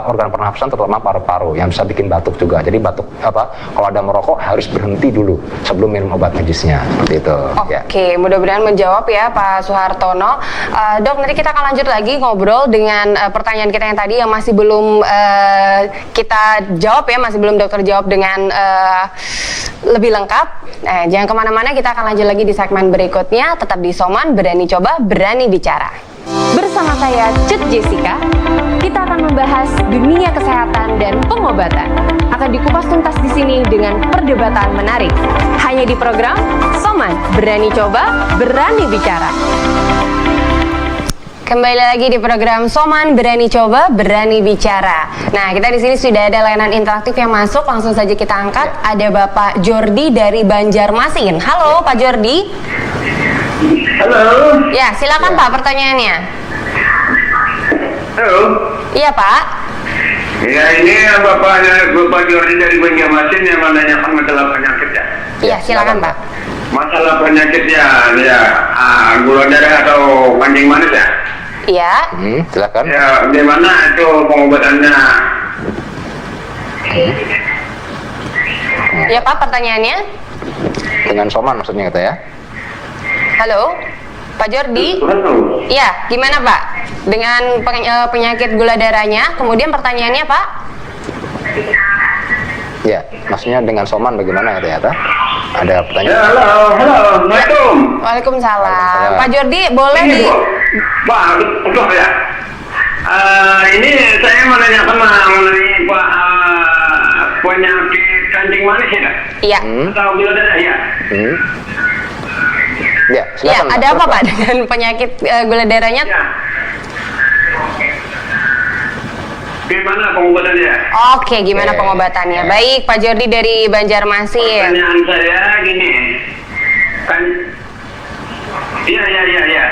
organ pernafasan terutama paru-paru yang bisa bikin batuk juga. Jadi batuk kalau ada merokok harus berhenti dulu sebelum minum obat medisnya seperti itu. Oke, mudah-mudahan menjawab ya Pak Suhartono. Dok, nanti kita akan lanjut lagi ngobrol dengan pertanyaan kita yang tadi yang masih belum kita jawab ya, masih belum dokter jawab dengan lebih lengkap. Jangan kemana-mana, kita akan lanjut lagi di segmen berikutnya. Tetap di Soman, berani coba, berani bicara. Bersama saya Cut Jessica, kita akan membahas dunia kesehatan dan pengobatan. Akan dikupas tuntas di sini dengan perdebatan menarik. Hanya di program Soman, berani coba, berani bicara. Kembali lagi di program Soman, berani coba, berani bicara. Nah, kita di sini sudah ada layanan interaktif yang masuk. Langsung saja kita angkat. Ada Bapak Jordi dari Banjarmasin. Halo, Pak Jordi. Halo. Ya, silakan Pak pertanyaannya. Halo. Iya Pak. Ya, ini Bapak Jordi dari Banjarmasin yang menanyakan masalah penyakit ya. Iya, silakan Pak. Masalah penyakitnya ya, gula darah atau kencing manis ya? Iya. Silakan. Ya, gimana itu pengobatannya? Ya Pak, pertanyaannya. Dengan Soman maksudnya kata ya. Halo, Pak Jordi. Halo. Iya, gimana Pak? Dengan penyakit gula darahnya, kemudian pertanyaannya Pak? Ya, maksudnya dengan Soman bagaimana kata ya? Ada pertanyaan? Ya, halo, Assalamualaikum. Waalaikumsalam. Pak Jordi, boleh Ini, di... Pak, betul ya. Ini saya menanyakan mengenai penyakit kencing manis ya? Iya. Atau gula darah ya? Ya, Iya, silakan. ada apa Pak dengan penyakit gula darahnya? Ya. Gimana pengobatannya? Oke, gimana Oke. pengobatannya? Baik, Pak Jordi dari Banjarmasin. Pertanyaan saya gini, kan? Iya.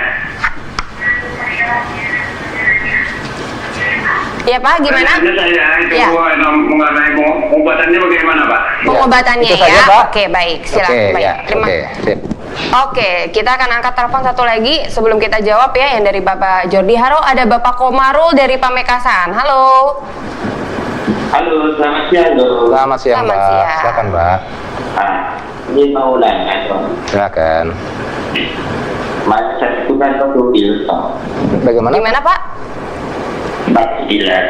Ya Pak, gimana? Pertanyaan saya itu Ya. mengenai pengobatannya bagaimana, Pak? Pengobatannya itu saja, ya. Pak. Oke, baik. Silakan. Oke, Baik. ya. Terima. Oke, sip. Oke, kita akan angkat telepon satu lagi sebelum kita jawab ya yang dari Bapak Jordi. Halo, ada Bapak Komarul dari Pamekasan. Halo. Halo, selamat siang, Dok. Selamat siang, Selamat Pak. siang. Silakan, Pak. Ini mau nanya, Dok. Silakan. Masa itu kan pedofil, Dok. Bagaimana? Gimana Pak? Batuk pilek.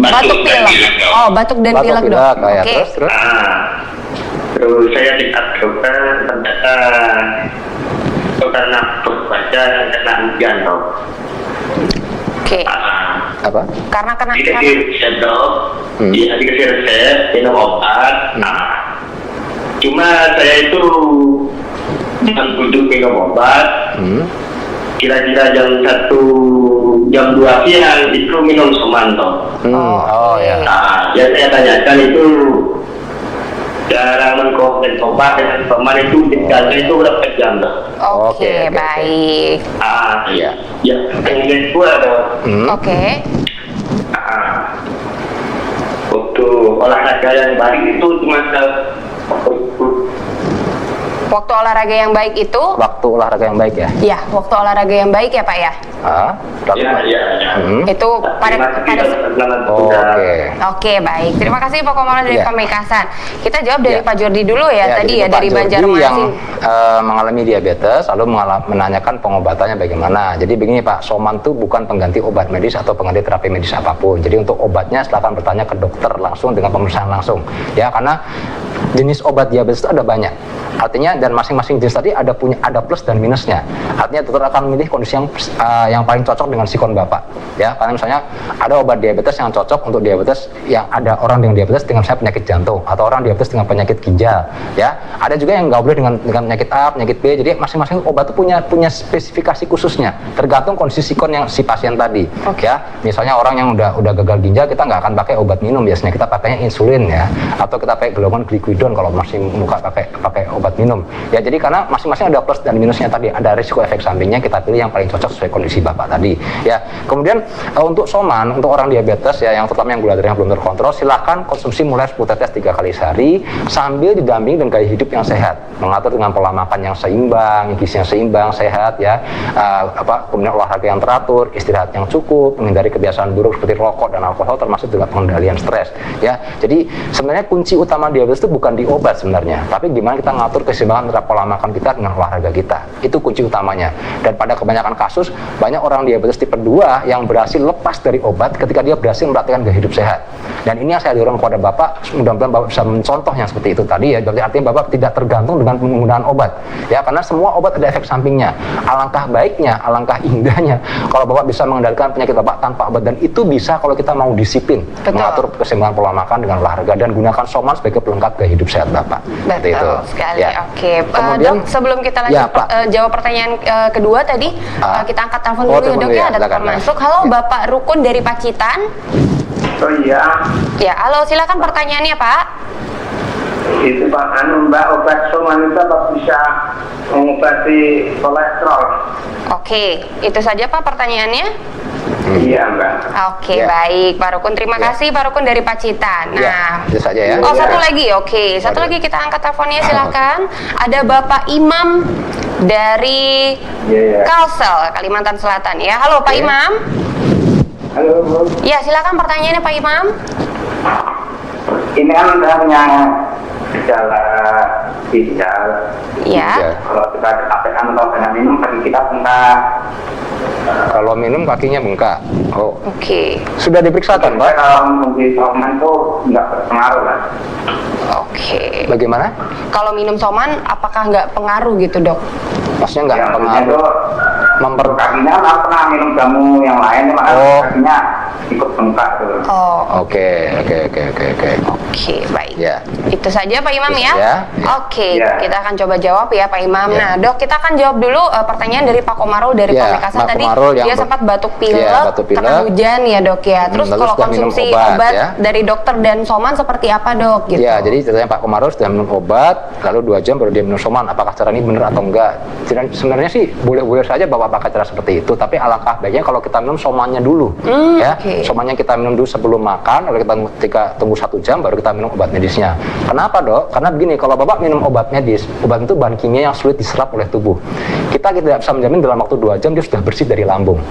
Batuk pilek. Oh, batuk dan Batuk pilek, Dok. pilek, ya. Oke. Terus. Terus saya lihat dokter, ternyata dokter nafas baca dan kena hujan, Dok. Oke. Apa? Karena kena Dikasih resep, Dok. Dia dikasih resep, minum obat. Cuma saya itu jam 7 minum obat. Kira-kira jam 2 siang itu minum Soman, Dok. Oh ya. Yang saya tanyakan itu cara mengkomplit obat dengan Soman itu dikasih itu berapa jam, Dok? Oke, baik. Iya. Ya, yang kedua, Dok. Oke. Untuk olahraga yang baik itu cuma Waktu olahraga yang baik itu? Waktu olahraga yang baik ya? Ya, waktu olahraga yang baik ya Pak ya? Lalu? Itu pada Oke, baik. Terima kasih Pak Komarul dari Ya. Pamekasan. Kita jawab dari Ya. Pak Jordi dulu ya, tadi jadi ya Pak dari Jordi Banjarmasin. yang mengalami diabetes lalu menanyakan pengobatannya bagaimana. Jadi begini Pak, Soman itu bukan pengganti obat medis atau pengganti terapi medis apapun. Jadi untuk obatnya silakan bertanya ke dokter langsung dengan pemeriksaan langsung. Ya, karena jenis obat diabetes itu ada banyak. Artinya dan masing-masing jenis tadi ada plus dan minusnya. Artinya dokter akan memilih kondisi yang paling cocok dengan sikon Bapak. Ya, karena misalnya ada obat diabetes yang cocok untuk diabetes yang ada orang dengan diabetes dengan penyakit jantung atau orang diabetes dengan penyakit ginjal. Ya, ada juga yang nggak boleh dengan penyakit A, penyakit B. Jadi masing-masing obat itu punya spesifikasi khususnya. Tergantung kondisi sikon yang si pasien tadi. Ya, misalnya orang yang udah gagal ginjal kita nggak akan pakai obat minum biasanya kita pakainya insulin ya, atau kita pakai golongan glikogen povidone kalau masih muka pakai obat minum. Ya jadi karena masing-masing ada plus dan minusnya tadi, ada risiko efek sampingnya, kita pilih yang paling cocok sesuai kondisi Bapak tadi. Ya. Kemudian untuk soman, untuk orang diabetes ya, yang terutama yang gula darahnya belum terkontrol, silakan konsumsi mulai 10 tetes 3 kali sehari sambil didampingi dengan gaya hidup yang sehat, mengatur dengan pola makan yang seimbang, gizi yang seimbang, sehat ya, kemudian olahraga yang teratur, istirahat yang cukup, menghindari kebiasaan buruk seperti rokok dan alkohol, termasuk juga pengendalian stres ya. Jadi sebenarnya kunci utama diabetes itu bukan di obat sebenarnya, tapi gimana kita ngatur keseimbangan antara pola makan kita dengan olahraga kita, itu kunci utamanya. Dan pada kebanyakan kasus banyak orang diabetes tipe 2 yang berhasil lepas dari obat ketika dia berhasil mempraktikkan gaya hidup sehat. Dan ini yang saya dorong kepada Bapak, mudah-mudahan Bapak bisa mencontoh yang seperti itu tadi ya. Berarti artinya Bapak tidak tergantung dengan penggunaan obat ya, karena semua obat ada efek sampingnya. Alangkah baiknya, alangkah indahnya kalau Bapak bisa mengendalikan penyakit Bapak tanpa obat, dan itu bisa kalau kita mau disiplin. Betul. Mengatur keseimbangan pola makan dengan olahraga dan gunakan soman sebagai pelengkap gaya hidup sehat Bapak. Betul itu sekali. ya. Oke, Kemudian, Dok, sebelum kita lanjut ya, jawab pertanyaan kedua tadi, kita angkat telepon dulu ya Dok ya, ada telepon masuk. Halo ya. Bapak Rukun dari Pacitan. Oh iya, Ya, halo, silakan pertanyaannya Pak. itu Pak, Mbak, obat soman itu apa bisa mengobati kolesterol? Oke, itu saja Pak pertanyaannya. Iya Mbak. Oke, Ya. baik Pak Rukun. Terima kasih Pak Rukun dari Pacitan. Ya, Nah, itu saja ya. oh Ya. satu lagi, oke. Satu lagi kita angkat teleponnya silakan. Ada Bapak Imam dari Iya. Kalsel, Kalimantan Selatan ya. Halo Pak Oke. Imam. Halo Bu. Ya, silakan pertanyaannya Pak Imam. Ini kan saya punya gejala ginjal. Ya. Kalau kita kecapean atau banyak minum, kaki kita bengkak. Kalau minum kakinya bengkak. Oh, Oke. sudah diperiksakan Pak? Kalau mengkonsumsi soman itu nggak berpengaruh lah. Oke. Bagaimana? Kalau minum soman, apakah nggak pengaruh gitu Dok? Maksudnya nggak Yang maksudnya itu pengaruh kakinya nggak pernah minum jamu yang lain, cuma Oh. kakinya ikut bengkak gitu. Oh, Oke. oke, baik. Ya. Itu saja Pak Imam Itu ya. saja, ya. Oke, Ya. kita akan coba jawab ya Pak Imam. Ya. Nah, Dok, kita akan jawab dulu pertanyaan dari Pak Komarul dari Ya, Pamekasan Pak tadi. Komarul yang Dia sempat batuk pilek, Ya, batuk pilek. karena hujan ya Dok ya. Terus Lalu kalau sudah minum konsumsi obat, obat ya. dari dokter dan soman seperti apa Dok? Gitu. Ya, jadi ceritanya Pak Komarul sudah minum obat, lalu 2 jam baru dia minum soman. Apakah cara ini benar atau enggak? Sebenarnya sih boleh-boleh saja Bapak pakai cara seperti itu, tapi alangkah baiknya kalau kita minum somannya dulu. Ya, oke. somannya kita minum dulu sebelum makan, lalu kita tunggu 1 jam baru kita minum obat medisnya. Kenapa Dok? Karena begini, kalau Bapak minum obat medis, obat itu bahan kimia yang sulit diserap oleh tubuh. Kita tidak bisa menjamin dalam waktu 2 jam dia sudah bersih dari lambung.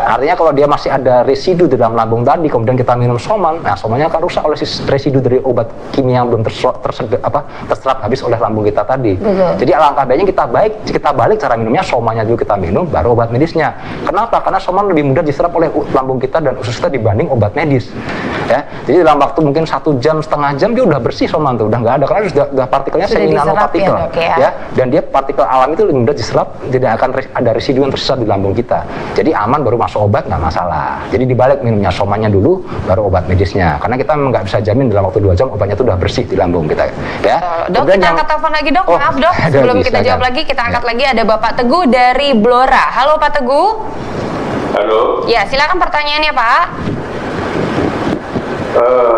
Artinya kalau dia masih ada residu di dalam lambung tadi, kemudian kita minum soman, nah somannya akan rusak oleh residu dari obat kimia yang belum terserap habis oleh lambung kita tadi. Betul. Jadi alangkah baiknya kita balik cara minumnya, somannya dulu kita minum, baru obat medisnya. Kenapa? Karena soman lebih mudah diserap oleh lambung kita dan usus kita dibanding obat medis. Ya, jadi dalam waktu mungkin 1 jam, setengah jam dia udah bersih soman tuh, udah nggak ada, karena sudah partikelnya Sudah semi diserap nanopartikel. ya, Dok, ya. Ya, dan dia partikel alam itu lebih mudah diserap, tidak akan ada residu yang tersisa di lambung kita. Jadi aman, baru masuk obat nggak masalah. Jadi dibalik minumnya somannya dulu, baru obat medisnya. Karena kita memang nggak bisa jamin dalam waktu 2 jam obatnya itu udah bersih di lambung kita. Ya. Dok, Kemudian kita angkat telepon lagi Dok. Oh, Maaf Dok, ada sebelum lagi, kita jawab silakan. lagi, kita angkat Ya. lagi ada Bapak Teguh dari Blora. Halo Pak Teguh. Halo, Ya, silakan pertanyaannya Pak.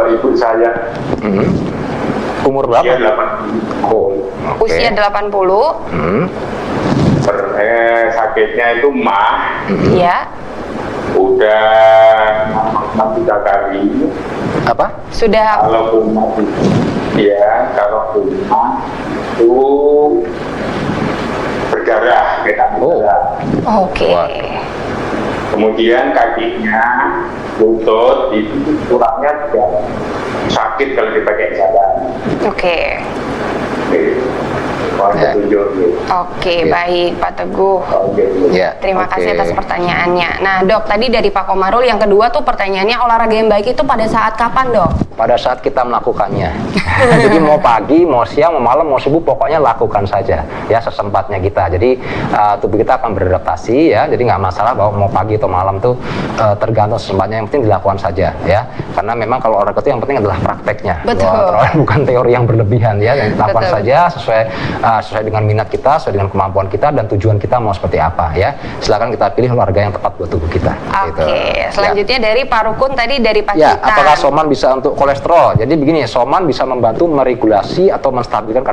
ibu saya Umur berapa? usia 80. Oh, oke. Usia 80. Sakitnya itu mah Ya. udah 3 kali. Apa? Sudah. Kalau kumah itu berdarah, Oh. Oke. Wah. Kemudian kakinya, lutut, itu tulangnya juga sakit kalau dipakai jalan. Oke. Mau Ya. tunjuk gitu. Oke, Ya. baik Pak Teguh. Ya. Terima oke. kasih atas pertanyaannya. Nah Dok, tadi dari Pak Komarul yang kedua tuh pertanyaannya, olahraga yang baik itu pada saat kapan Dok? Pada saat kita melakukannya. Jadi mau pagi, mau siang, mau malam, mau subuh, pokoknya lakukan saja ya sesempatnya kita. Jadi tubuh kita akan beradaptasi ya. Jadi nggak masalah bahwa mau pagi atau malam tuh tergantung sesempatnya, yang penting dilakukan saja ya. Karena memang kalau olahraga itu yang penting adalah prakteknya. Betul. Bukan teori yang berlebihan ya. Yang lakukan Betul. saja sesuai sesuai dengan minat kita, sesuai dengan kemampuan kita dan tujuan kita mau seperti apa ya. Silakan kita pilih olahraga yang tepat buat tubuh kita. Oke, selanjutnya dari Pak Rukun tadi dari Pacitan. Ya, apakah soman bisa untuk kolesterol? Jadi begini, soman bisa membantu meregulasi atau menstabilkan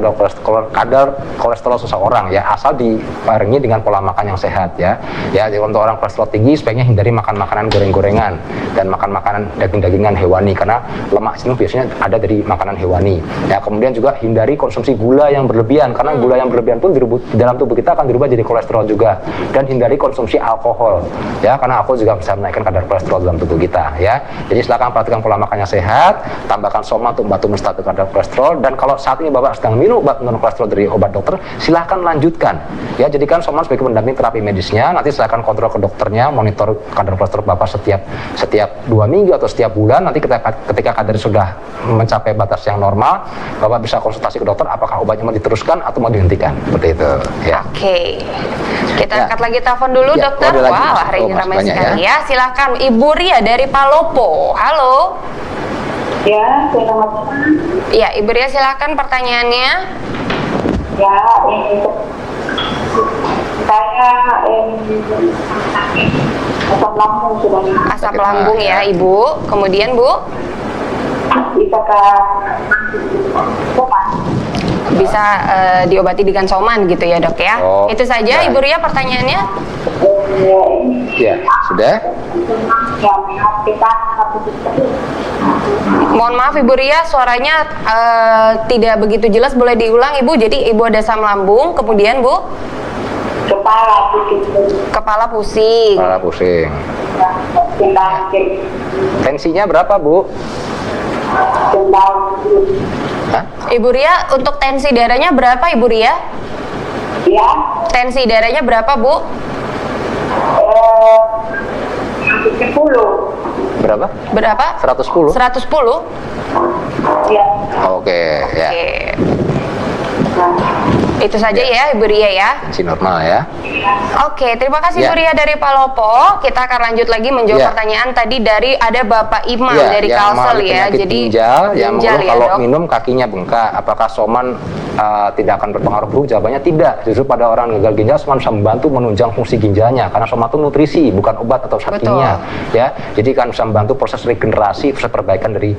kadar kolesterol seseorang ya, asal dibarengi dengan pola makan yang sehat ya. Ya, jadi untuk orang kolesterol tinggi sebaiknya hindari makan makanan goreng-gorengan dan makan makanan daging-dagingan hewani karena lemak jenuh biasanya ada dari makanan hewani. Ya, kemudian juga hindari konsumsi gula yang berlebihan karena gula yang berlebihan pun di dalam tubuh kita akan dirubah jadi kolesterol juga, dan hindari konsumsi alkohol ya, karena alkohol juga bisa menaikkan kadar kolesterol dalam tubuh kita ya. Jadi silakan perhatikan pola makan yang sehat, tambahkan soman untuk membantu menstabilkan kadar kolesterol, dan kalau saat ini Bapak sedang minum obat penurun kolesterol dari obat dokter, silakan lanjutkan ya. Jadikan soman sebagai pendamping terapi medisnya, nanti silakan kontrol ke dokternya, monitor kadar kolesterol Bapak setiap 2 minggu atau setiap bulan. Nanti ketika kadar sudah mencapai batas yang normal, Bapak bisa konsultasi ke dokter apakah obatnya mau diteruskan atau mau dihentikan, seperti itu ya. Oke, kita angkat lagi telepon dulu dokter. Wah, hari ini ramai sekali ya. Silakan Ibu Ria dari Palopo. Halo. Ya, selamat malam. Ya, Ibu Ria silakan pertanyaannya. Ya, saya asam lambung sudah. Asam lambung ya Ibu. Kemudian Bu? Bisa ke soman. Bisa diobati dengan soman gitu ya dok ya. Itu saja Ibu Ria pertanyaannya. Ya, sudah. Mohon maaf Ibu Ria, suaranya tidak begitu jelas, boleh diulang Ibu. Jadi Ibu ada asam lambung, kemudian Bu? Kepala pusing. Kepala pusing. Tensinya berapa Bu? Hah? Ibu Ria, untuk tensi darahnya berapa Ibu Ria? Ya. Tensi darahnya berapa Bu? 10. Berapa? Berapa? 110. 110? Ya. Oke, ya. Oke. Itu saja ya Ibu Ria ya. Tensi normal ya. Oke, terima kasih Ya. Bu Ria dari Palopo. Kita akan lanjut lagi menjawab Ya. pertanyaan tadi dari ada Bapak Imam dari yang Kalsel mengalami ya. penyakit Jadi ginjal, yang ginjal mengeluh ya, kalau Dok. minum kakinya bengkak. Apakah soman tidak akan berpengaruh buruk? Jawabannya tidak. Justru pada orang gagal ginjal, soman bisa membantu menunjang fungsi ginjalnya karena soman itu nutrisi, bukan obat atau zat kimia. Ya, jadi kan bisa membantu proses regenerasi, proses perbaikan dari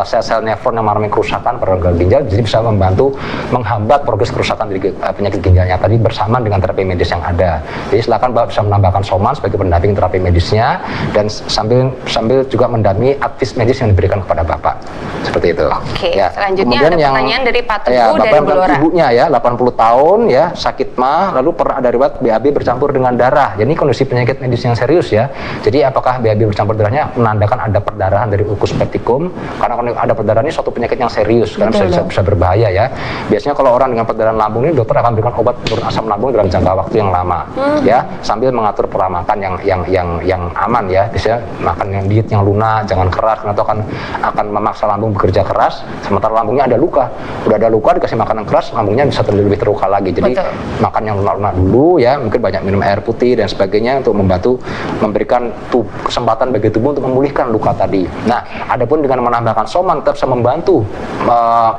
sel-sel nefron yang mengalami kerusakan pada gagal ginjal. Jadi bisa membantu menghambat progres kerusakan dari penyakit ginjalnya tadi bersama dengan terapi medis yang ada. Jadi silakan Bapak bisa menambahkan soman sebagai pendamping terapi medisnya dan sambil juga mendampingi advice medis yang diberikan kepada Bapak. Seperti itu. Oke, Ya. selanjutnya Kemudian ada pertanyaan dari Pak Teguh Bapak dari yang bilang Blora. ibunya ya 80 tahun ya, sakit mah, lalu pernah ada riwayat BAB bercampur dengan darah. Jadi kondisi penyakit medis yang serius ya. Jadi apakah BAB bercampur darahnya menandakan ada perdarahan dari ulkus peptikum? Karena kalau ada perdarahan ini suatu penyakit yang serius karena bisa berbahaya ya. Biasanya kalau orang dengan perdarahan lambung ini dokter akan berikan obat penurun asam lambung dalam jangka waktu yang lama ya, sambil mengatur pola makan yang aman ya. Biasanya makan yang diet yang lunak, jangan keras karena itu akan memaksa lambung bekerja keras, sementara lambungnya ada luka. Udah ada luka dikasih makanan keras, lambungnya bisa lebih terluka lagi. Jadi makan yang lunak dulu ya, mungkin banyak minum air putih dan sebagainya untuk membantu memberikan kesempatan bagi tubuh untuk memulihkan luka tadi. Nah, adapun dengan menambahkan soman tetap bisa membantu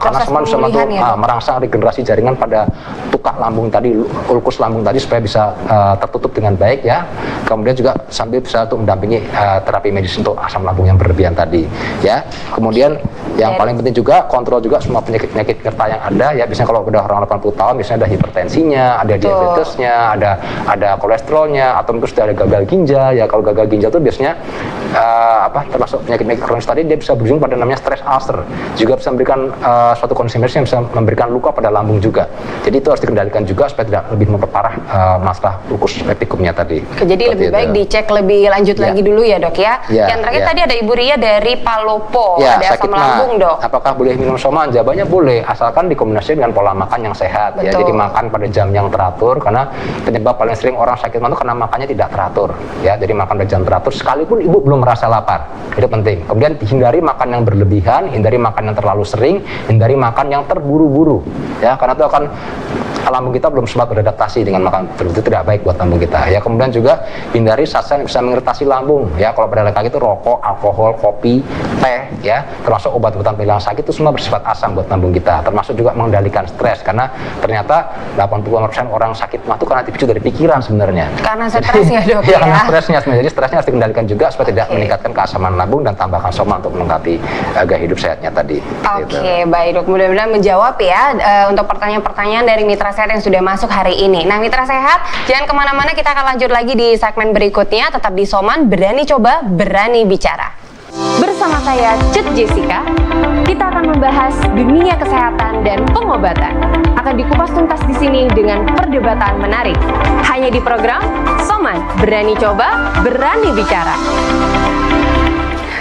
karena soman bisa membantu merangsang regenerasi jaringan pada tukak lambung tadi, ulkus lambung tadi supaya bisa tertutup dengan baik ya. Kemudian juga sambil bisa untuk mendampingi terapi medis untuk asam lambung yang berlebihan tadi ya. Kemudian yang paling penting juga kontrol juga semua penyakit penyerta yang ada ya. Biasanya kalau udah orang 80 tahun biasanya ada hipertensinya, ada diabetesnya, ada kolesterolnya, atau mungkin sudah ada gagal ginjal ya. Kalau gagal ginjal itu biasanya termasuk penyakit kronis tadi, dia bisa berujung pada namanya stress ulcer. Juga bisa memberikan suatu kondisi medis yang bisa memberikan luka pada lambung juga. Jadi itu harus dikendalikan juga supaya tidak lebih memperparah masalah ulkus peptikumnya tadi. Jadi lebih baik dicek lebih lanjut lagi dulu ya dok ya. Yang terakhir tadi ada Ibu Ria dari Palopo, ada asam lambung dok. Apakah boleh minum soman? Jawabannya boleh, asalkan dikombinasikan dengan pola makan yang sehat ya. Jadi makan pada jam yang teratur, karena penyebab paling sering orang sakit mah itu karena makannya tidak teratur ya. Jadi makan pada jam teratur sekalipun ibu belum merasa lapar, itu penting. Kemudian hindari makan yang berlebihan, hindari makan yang terlalu sering, hindari makan yang terburu-buru ya, karena itu akan lambung kita belum sempat beradaptasi dengan makan itu tidak baik buat lambung kita. Ya, kemudian juga hindari zat-zat yang bisa mengiritasi lambung. Ya, kalau pada laki-laki itu rokok, alkohol, kopi, teh, ya, termasuk obat-obatan penghilang sakit itu semua bersifat asam buat lambung kita. Termasuk juga mengendalikan stres, karena ternyata 80% orang sakit mah itu karena dipicu dari pikiran sebenarnya. Karena stres ya dok ya? ya. Karena stresnya sebenarnya. Jadi stresnya harus dikendalikan juga supaya tidak meningkatkan keasaman lambung dan tambahkan soma untuk melengkapi gaya hidup sehatnya tadi. Oke, baik dok. Mudah-mudahan menjawab ya untuk pertanyaan-pertanyaan dari Mitra Sehat yang sudah masuk hari ini. Nah, Mitra Sehat, jangan kemana-mana, kita akan lanjut lagi di segmen berikutnya. Tetap di Soman, berani coba, berani bicara. Bersama saya, Cut Jessica, kita akan membahas dunia kesehatan dan pengobatan. Akan dikupas tuntas di sini dengan perdebatan menarik. Hanya di program Soman, berani coba, berani bicara.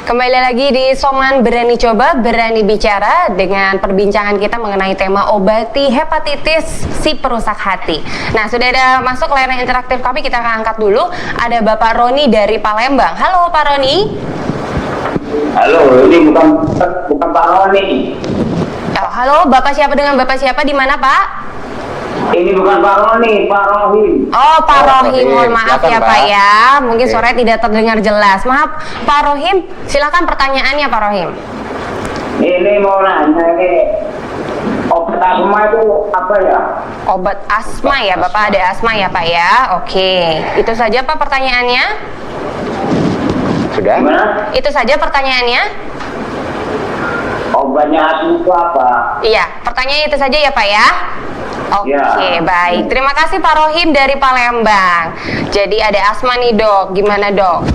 Kembali lagi di Soman, berani coba, berani bicara dengan perbincangan kita mengenai tema obati hepatitis si perusak hati. Nah, sudah ada masuk layanan interaktif kami, kita akan angkat dulu. Ada Bapak Roni dari Palembang. Halo Pak Roni. Halo, ini bukan Pak Roni. Halo, Bapak siapa dengan Bapak siapa, di mana Pak? Ini bukan Pak Roni, Pak Rohim. Oh, Pak Rohim, mohon maaf silakan, ya Pak Pak. ya. Mungkin suaranya tidak terdengar jelas. Maaf, Pak Rohim, silakan pertanyaannya Pak Rohim. Ini mau nanya ini obat asma itu apa ya? Obat asma ya, Bapak ada asma ya Pak ya. Oke, itu saja Pak pertanyaannya. Sudah? Gimana? Itu saja pertanyaannya. Obatnya asma itu apa? Iya, pertanyaannya itu saja ya Pak ya. Oke, Ya. baik. Terima kasih Pak Rohim dari Palembang. Jadi ada asma nih dok, gimana dok?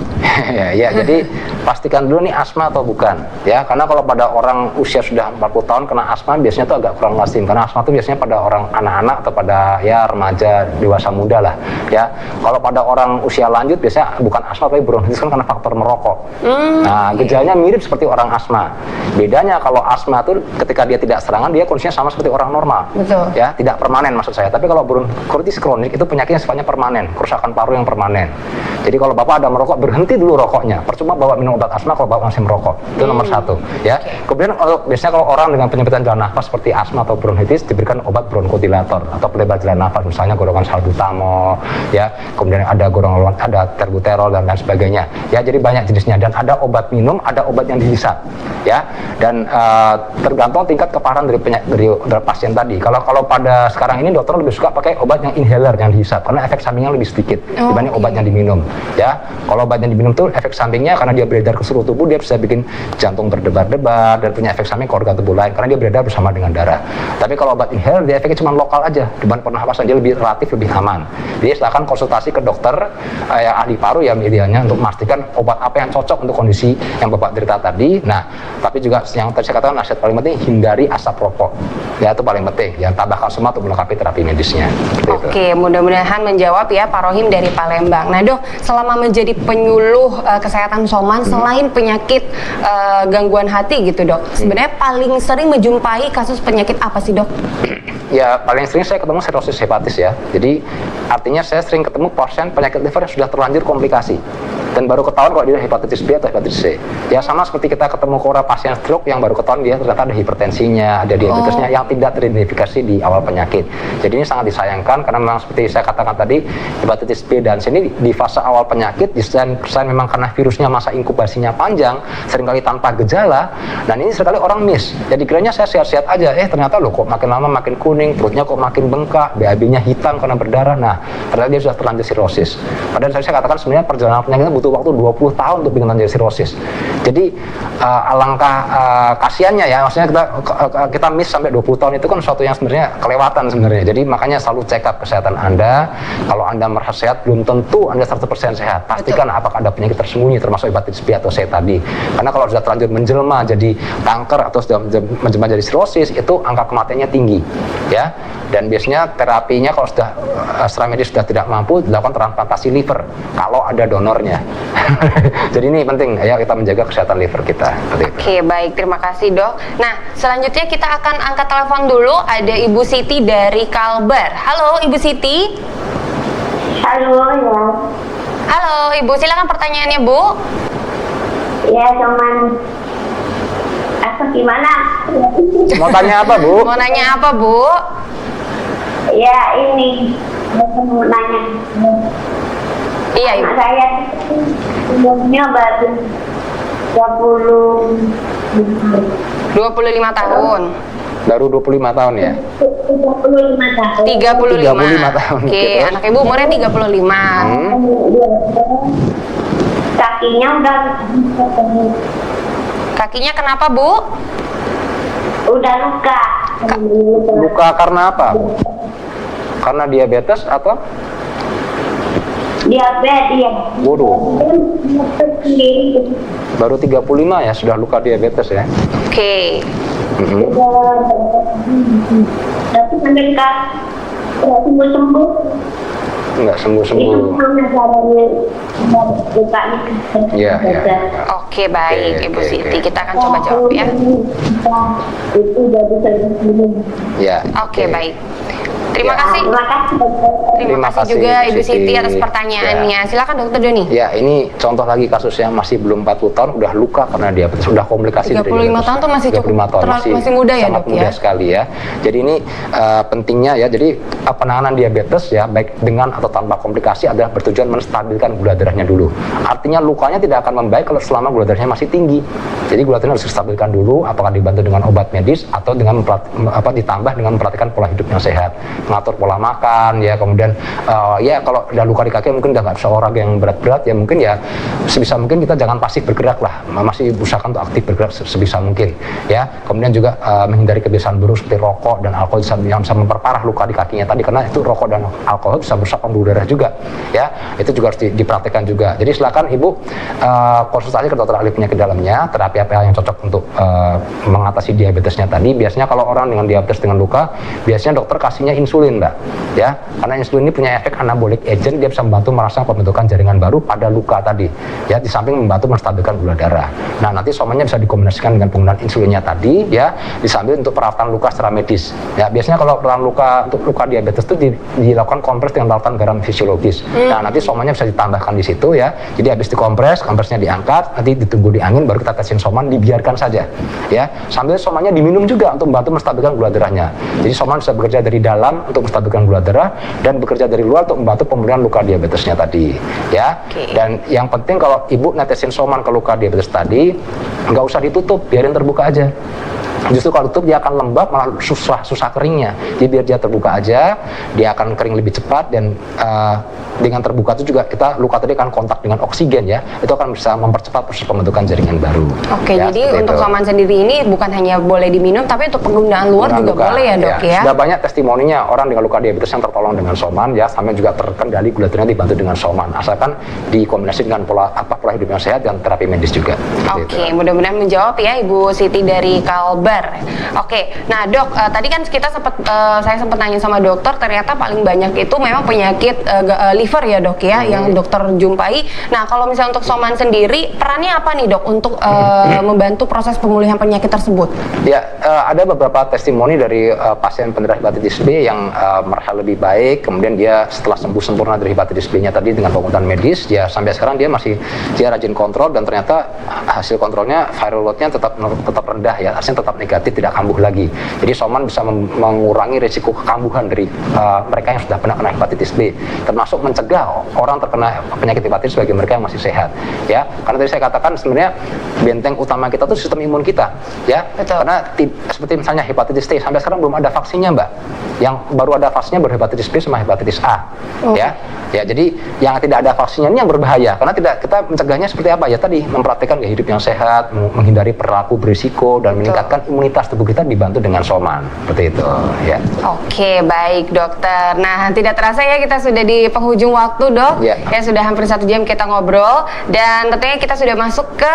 ya, jadi pastikan dulu nih asma atau bukan, ya, karena kalau pada orang usia sudah 40 tahun kena asma biasanya itu agak kurang lazim, karena asma itu biasanya pada orang anak-anak atau pada ya remaja, dewasa muda lah, ya. Kalau pada orang usia lanjut biasanya bukan asma tapi bronkitis, kan karena faktor merokok. Nah, gejalanya mirip seperti orang asma. Bedanya kalau asma itu ketika dia tidak serangan, dia kondisinya sama seperti orang normal. Betul. Ya, tidak permanen maksud saya. Tapi kalau bronkitis kronik itu penyakitnya sifatnya permanen, kerusakan paru yang permanen. Jadi kalau Bapak ada merokok, berhenti dulu rokoknya. Percuma bawa minum obat asma kalau Bapak masih merokok. Itu nomor satu, ya. Kemudian biasanya kalau orang dengan penyempitan jalan nafas seperti asma atau bronkitis diberikan obat bronkodilator atau pelebar jalan nafas, misalnya golongan salbutamol, ya. Kemudian ada terbuterol dan lain sebagainya. Ya, jadi banyak jenisnya, dan ada obat minum, ada obat yang dihisap, ya. Dan tergantung tingkat keparahan dari pasien tadi. Kalau pada sekarang ini dokter lebih suka pakai obat yang inhaler, yang dihisap, karena efek sampingnya lebih sedikit dibanding obat yang diminum, ya. Kalau obat yang diminum tuh efek sampingnya karena dia beredar ke seluruh tubuh, dia bisa bikin jantung berdebar-debar dan punya efek samping ke organ tubuh lain karena dia beredar bersama dengan darah. Tapi kalau obat inhaler dia efeknya cuma lokal aja, dibanding pernapasan dia relatif lebih aman. Jadi silakan konsultasi ke dokter yang ahli paru ya idealnya untuk memastikan obat apa yang cocok untuk kondisi yang Bapak derita tadi. Nah, tapi juga yang tadi saya katakan nasihat paling penting, hindari asap rokok. Ya, itu paling penting. Yang tambahkan semua untuk melengkapi terapi medisnya. Oke, mudah-mudahan menjawab ya Pak Rohim dari Palembang. Nah dok, selama menjadi penyuluh kesehatan Soman, selain penyakit gangguan hati gitu dok, sebenarnya paling sering menjumpai kasus penyakit apa sih dok? Ya, paling sering saya ketemu sirosis hepatis ya. Jadi artinya saya sering ketemu pasien penyakit liver yang sudah terlanjur komplikasi dan baru ketahuan kalau dia hepatitis B atau hepatitis C. Ya, sama seperti kita ketemu pasien stroke yang baru ketahuan dia ternyata ada hipertensinya, ada diabetesnya yang tidak teridentifikasi di awal penyakit. Jadi ini sangat disayangkan karena memang seperti saya katakan tadi, hepatitis B dan C ini di fase awal penyakit, selain memang karena virusnya masa inkubasinya panjang, seringkali tanpa gejala, dan ini seringkali orang miss. Jadi kiranya saya sehat-sehat aja, ternyata loh kok makin lama makin kuning, perutnya kok makin bengkak, BAB-nya hitam karena berdarah. Nah, ternyata dia sudah terlanjur sirosis. Padahal saya katakan sebenarnya perjalanan penyakitnya butuh waktu 20 tahun untuk bikin terlanjur sirosis. Jadi alangkah kasiannya ya, maksudnya kita miss sampai 20 tahun itu kan sesuatu yang sebenarnya kelewatan sebenarnya. Jadi makanya selalu check up kesehatan Anda. Kalau Anda merasa sehat, belum tentu Anda 100% sehat. Pastikan apakah ada penyakit tersembunyi termasuk hepatitis B atau C tadi. Karena kalau sudah terlanjur menjelma jadi kanker atau sudah menjelma jadi sirosis, itu angka kematiannya tinggi, ya. Dan biasanya terapinya kalau sudah secara medis sudah tidak mampu, dilakukan transplantasi liver kalau ada donornya. Jadi ini penting ya, kita menjaga kesehatan liver kita. Oke, baik, terima kasih dok. Nah, selanjutnya kita akan angkat telepon dulu. Ada Ibu Siti dari Kalbar. Halo Ibu Siti. Halo ya. Halo Ibu, silakan pertanyaannya Bu. Ya, cuman apa gimana? Mau tanya apa Bu? Mau nanya apa Bu? Ya ini mau nanya. Iya, Ibu. Anak saya umurnya baru 25 tahun. Baru 25 tahun ya? 35 tahun. 35. 35 tahun. Oke, Terus? anak Ibu umurnya 35. Kakinya udah Kakinya kenapa, Bu? udah luka. Luka karena apa? Karena diabetes atau? Diabetes ya. Waduh, Sendiri. baru 35 ya sudah luka diabetes ya? Oke. Mm-mm. Tapi sampai nggak sembuh-sembuh. Nggak sembuh-sembuh. Lukanya. Iya, iya. Oke, baik, Oke, Ibu oke, Siti. oke. Kita akan coba jawab ya. Itu udah bisa sembuh. Ya. Oke, baik. Terima Ya. kasih. Terima kasih. Terima kasih juga Ibu Siti atas pertanyaannya. Silakan Dokter Doni. Ya, ini contoh lagi kasus yang masih belum 40 tahun udah luka karena diabetes, udah komplikasi 35 dari diabetes. tahun tuh masih cukup 35 tahun, masih muda ya, sangat Dok, muda ya? sekali ya. Jadi ini pentingnya ya, jadi penanganan diabetes ya baik dengan atau tanpa komplikasi adalah bertujuan menstabilkan gula darahnya dulu. Artinya lukanya tidak akan membaik kalau selama gula darahnya masih tinggi. Jadi gula darahnya harus distabilkan dulu, apakah dibantu dengan obat medis atau dengan ditambah dengan memperhatikan pola hidup yang sehat, mengatur pola makan ya, kemudian ya kalau udah luka di kaki mungkin udah nggak bisa olahraga yang berat-berat ya, mungkin ya sebisa mungkin kita jangan pasif bergerak lah, masih usahakan untuk aktif bergerak sebisa mungkin ya. Kemudian juga menghindari kebiasaan buruk seperti rokok dan alkohol yang bisa memperparah luka di kakinya tadi, karena itu rokok dan alkohol bisa merusak pembuluh darah juga ya, itu juga harus diperhatikan juga. Jadi silakan Ibu konsultasi ke dokter ahli penyakit dalamnya, terapi apa yang cocok untuk mengatasi diabetesnya tadi. Biasanya kalau orang dengan diabetes dengan luka, biasanya dokter kasihnya insulin, Mbak ya, karena insulin ini punya efek anabolic agent, dia bisa membantu merangsang pembentukan jaringan baru pada luka tadi ya, di samping membantu menstabilkan gula darah. Nah, nanti somannya bisa dikombinasikan dengan penggunaan insulinnya tadi ya, disambil untuk perawatan luka secara medis ya. Biasanya kalau perawatan luka untuk luka diabetes itu dilakukan kompres dengan larutan garam fisiologis. Nah, nanti somannya bisa ditambahkan di situ ya, jadi habis dikompres, kompresnya diangkat, nanti ditunggu di angin, baru kita tesin soman, dibiarkan saja ya, sambil somannya diminum juga untuk membantu menstabilkan gula darahnya. Jadi soman bisa bekerja dari dalam untuk menstabilkan gula darah dan bekerja dari luar untuk membantu pemulihan luka diabetesnya tadi ya. Dan yang penting kalau Ibu netesin soman ke luka diabetes tadi, nggak usah ditutup, biarin terbuka aja. Justru kalau tutup dia akan lembab, malah susah keringnya. Jadi biar dia terbuka aja, dia akan kering lebih cepat, dan dengan terbuka itu juga luka tadi akan kontak dengan oksigen ya, itu akan bisa mempercepat proses pembentukan jaringan baru. Oke, ya, jadi untuk soman sendiri ini bukan hanya boleh diminum, tapi untuk penggunaan luar juga luka, boleh ya, Dok ya. Sudah banyak testimoninya orang dengan luka diabetes yang tertolong dengan soman ya, sampai juga terkendali gula darahnya dibantu dengan soman, asalkan dikombinasi dengan pola hidup yang sehat dan terapi medis juga. Oke, mudah-mudahan menjawab ya Ibu Siti dari Kalbar. Oke, nah Dok, tadi kan saya sempat nanya sama dokter, ternyata paling banyak itu memang penyakit liver ya Dok ya, yang dokter jumpai. Nah, kalau misalnya untuk soman sendiri, perannya apa nih Dok untuk membantu proses pemulihan penyakit tersebut? Ya, ada beberapa testimoni dari pasien penderita hepatitis B yang merasa lebih baik, kemudian dia setelah sembuh sempurna dari hepatitis B-nya tadi dengan pengobatan medis, ya sampai sekarang dia rajin kontrol, dan ternyata hasil kontrolnya viral load-nya tetap rendah ya, artinya tetap negatif, tidak kambuh lagi. Jadi soman bisa mengurangi risiko kekambuhan dari mereka yang sudah pernah kena hepatitis B, termasuk mencegah orang terkena penyakit hepatitis bagi mereka yang masih sehat ya. Karena tadi saya katakan sebenarnya benteng utama kita itu sistem imun kita ya. Betul. Karena seperti misalnya hepatitis T, sampai sekarang belum ada vaksinnya, Mbak. Yang baru ada vaksinnya baru hepatitis B sama hepatitis A. Ya. Ya, jadi yang tidak ada vaksinnya ini yang berbahaya, karena kita mencegahnya seperti apa ya, tadi memperhatikan gaya hidup yang sehat, menghindari perilaku berisiko, dan meningkatkan imunitas tubuh kita dibantu dengan soman, seperti itu ya. Oke, baik dokter. Nah, tidak terasa ya kita sudah di penghujung waktu, Dok. Ya. Ya, sudah hampir 1 jam kita ngobrol, dan tentunya kita sudah masuk ke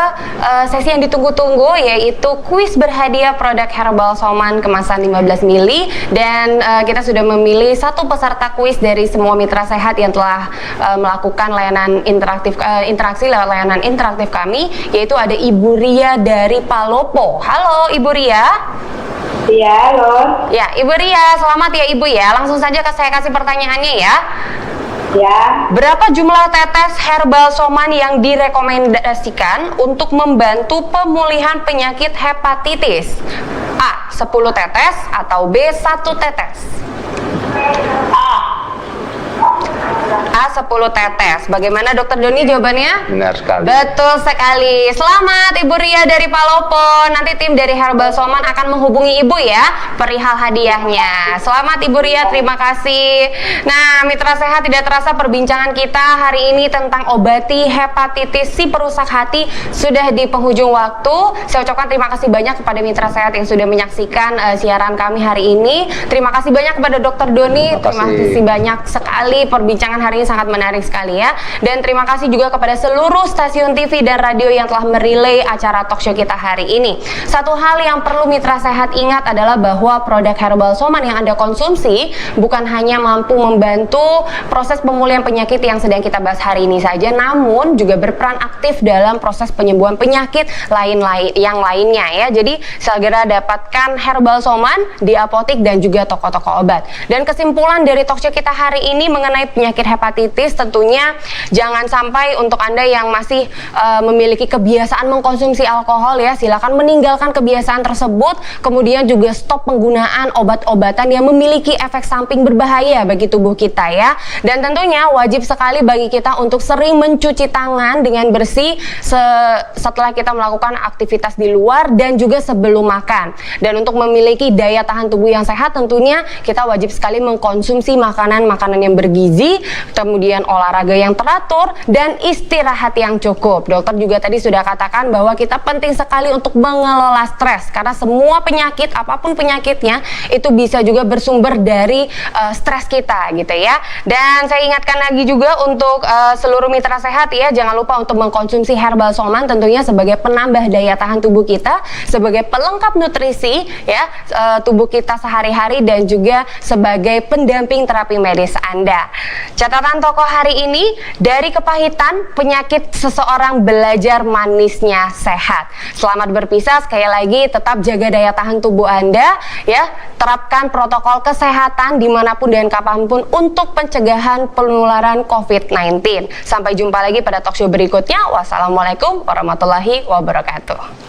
sesi yang ditunggu-tunggu, yaitu kuis berhadiah produk herbal soman kemasan 15 mili, dan kita sudah memilih satu peserta kuis dari semua mitra sehat yang telah melakukan layanan interaksi lewat layanan interaktif kami, yaitu ada Ibu Ria dari Palopo. Halo Ibu Ria. Iya, halo. Ya, Ibu Ria, selamat ya Ibu ya. Langsung saja saya kasih pertanyaannya ya. Ya. Berapa jumlah tetes herbal soman yang direkomendasikan untuk membantu pemulihan penyakit hepatitis? A. 10 tetes atau B. 1 tetes? A10 tetes. Bagaimana Dokter Doni jawabannya? Benar sekali. Betul sekali. Selamat Ibu Ria dari Palopo. Nanti tim dari Herbal Soman akan menghubungi Ibu ya perihal hadiahnya. Selamat Ibu Ria, terima kasih. Nah, Mitra Sehat, tidak terasa perbincangan kita hari ini tentang obati hepatitis si perusak hati sudah di penghujung waktu. Saya ucapkan terima kasih banyak kepada Mitra Sehat yang sudah menyaksikan siaran kami hari ini. Terima kasih banyak kepada Dokter Doni. Terima kasih banyak sekali, perbincangan hari ini sangat menarik sekali ya. Dan terima kasih juga kepada seluruh stasiun TV dan radio yang telah merelay acara talkshow kita hari ini. Satu hal yang perlu Mitra Sehat ingat adalah bahwa produk Herbal Soman yang Anda konsumsi bukan hanya mampu membantu proses pemulihan penyakit yang sedang kita bahas hari ini saja, namun juga berperan aktif dalam proses penyembuhan penyakit yang lainnya ya. Jadi segera dapatkan Herbal Soman di apotik dan juga toko-toko obat. Dan kesimpulan dari talkshow kita hari ini mengenai penyakit hepatitis, tentunya jangan sampai untuk Anda yang masih memiliki kebiasaan mengkonsumsi alkohol ya, silakan meninggalkan kebiasaan tersebut, kemudian juga stop penggunaan obat-obatan yang memiliki efek samping berbahaya bagi tubuh kita ya. Dan tentunya wajib sekali bagi kita untuk sering mencuci tangan dengan bersih setelah kita melakukan aktivitas di luar dan juga sebelum makan. Dan untuk memiliki daya tahan tubuh yang sehat, tentunya kita wajib sekali mengkonsumsi makanan-makanan yang bergizi, kemudian olahraga yang teratur, dan istirahat yang cukup. Dokter juga tadi sudah katakan bahwa kita penting sekali untuk mengelola stres, karena semua penyakit, apapun penyakitnya, itu bisa juga bersumber dari stres kita gitu ya. Dan saya ingatkan lagi juga untuk seluruh mitra sehat ya, jangan lupa untuk mengkonsumsi Herbal Soman tentunya sebagai penambah daya tahan tubuh kita, sebagai pelengkap nutrisi ya tubuh kita sehari-hari, dan juga sebagai pendamping terapi medis Anda. Catatan tokoh hari ini, dari kepahitan penyakit seseorang belajar manisnya sehat. Selamat berpisah, sekali lagi tetap jaga daya tahan tubuh Anda ya, terapkan protokol kesehatan dimanapun dan kapanpun untuk pencegahan penularan COVID-19. Sampai jumpa lagi pada talkshow berikutnya. Wassalamualaikum warahmatullahi wabarakatuh.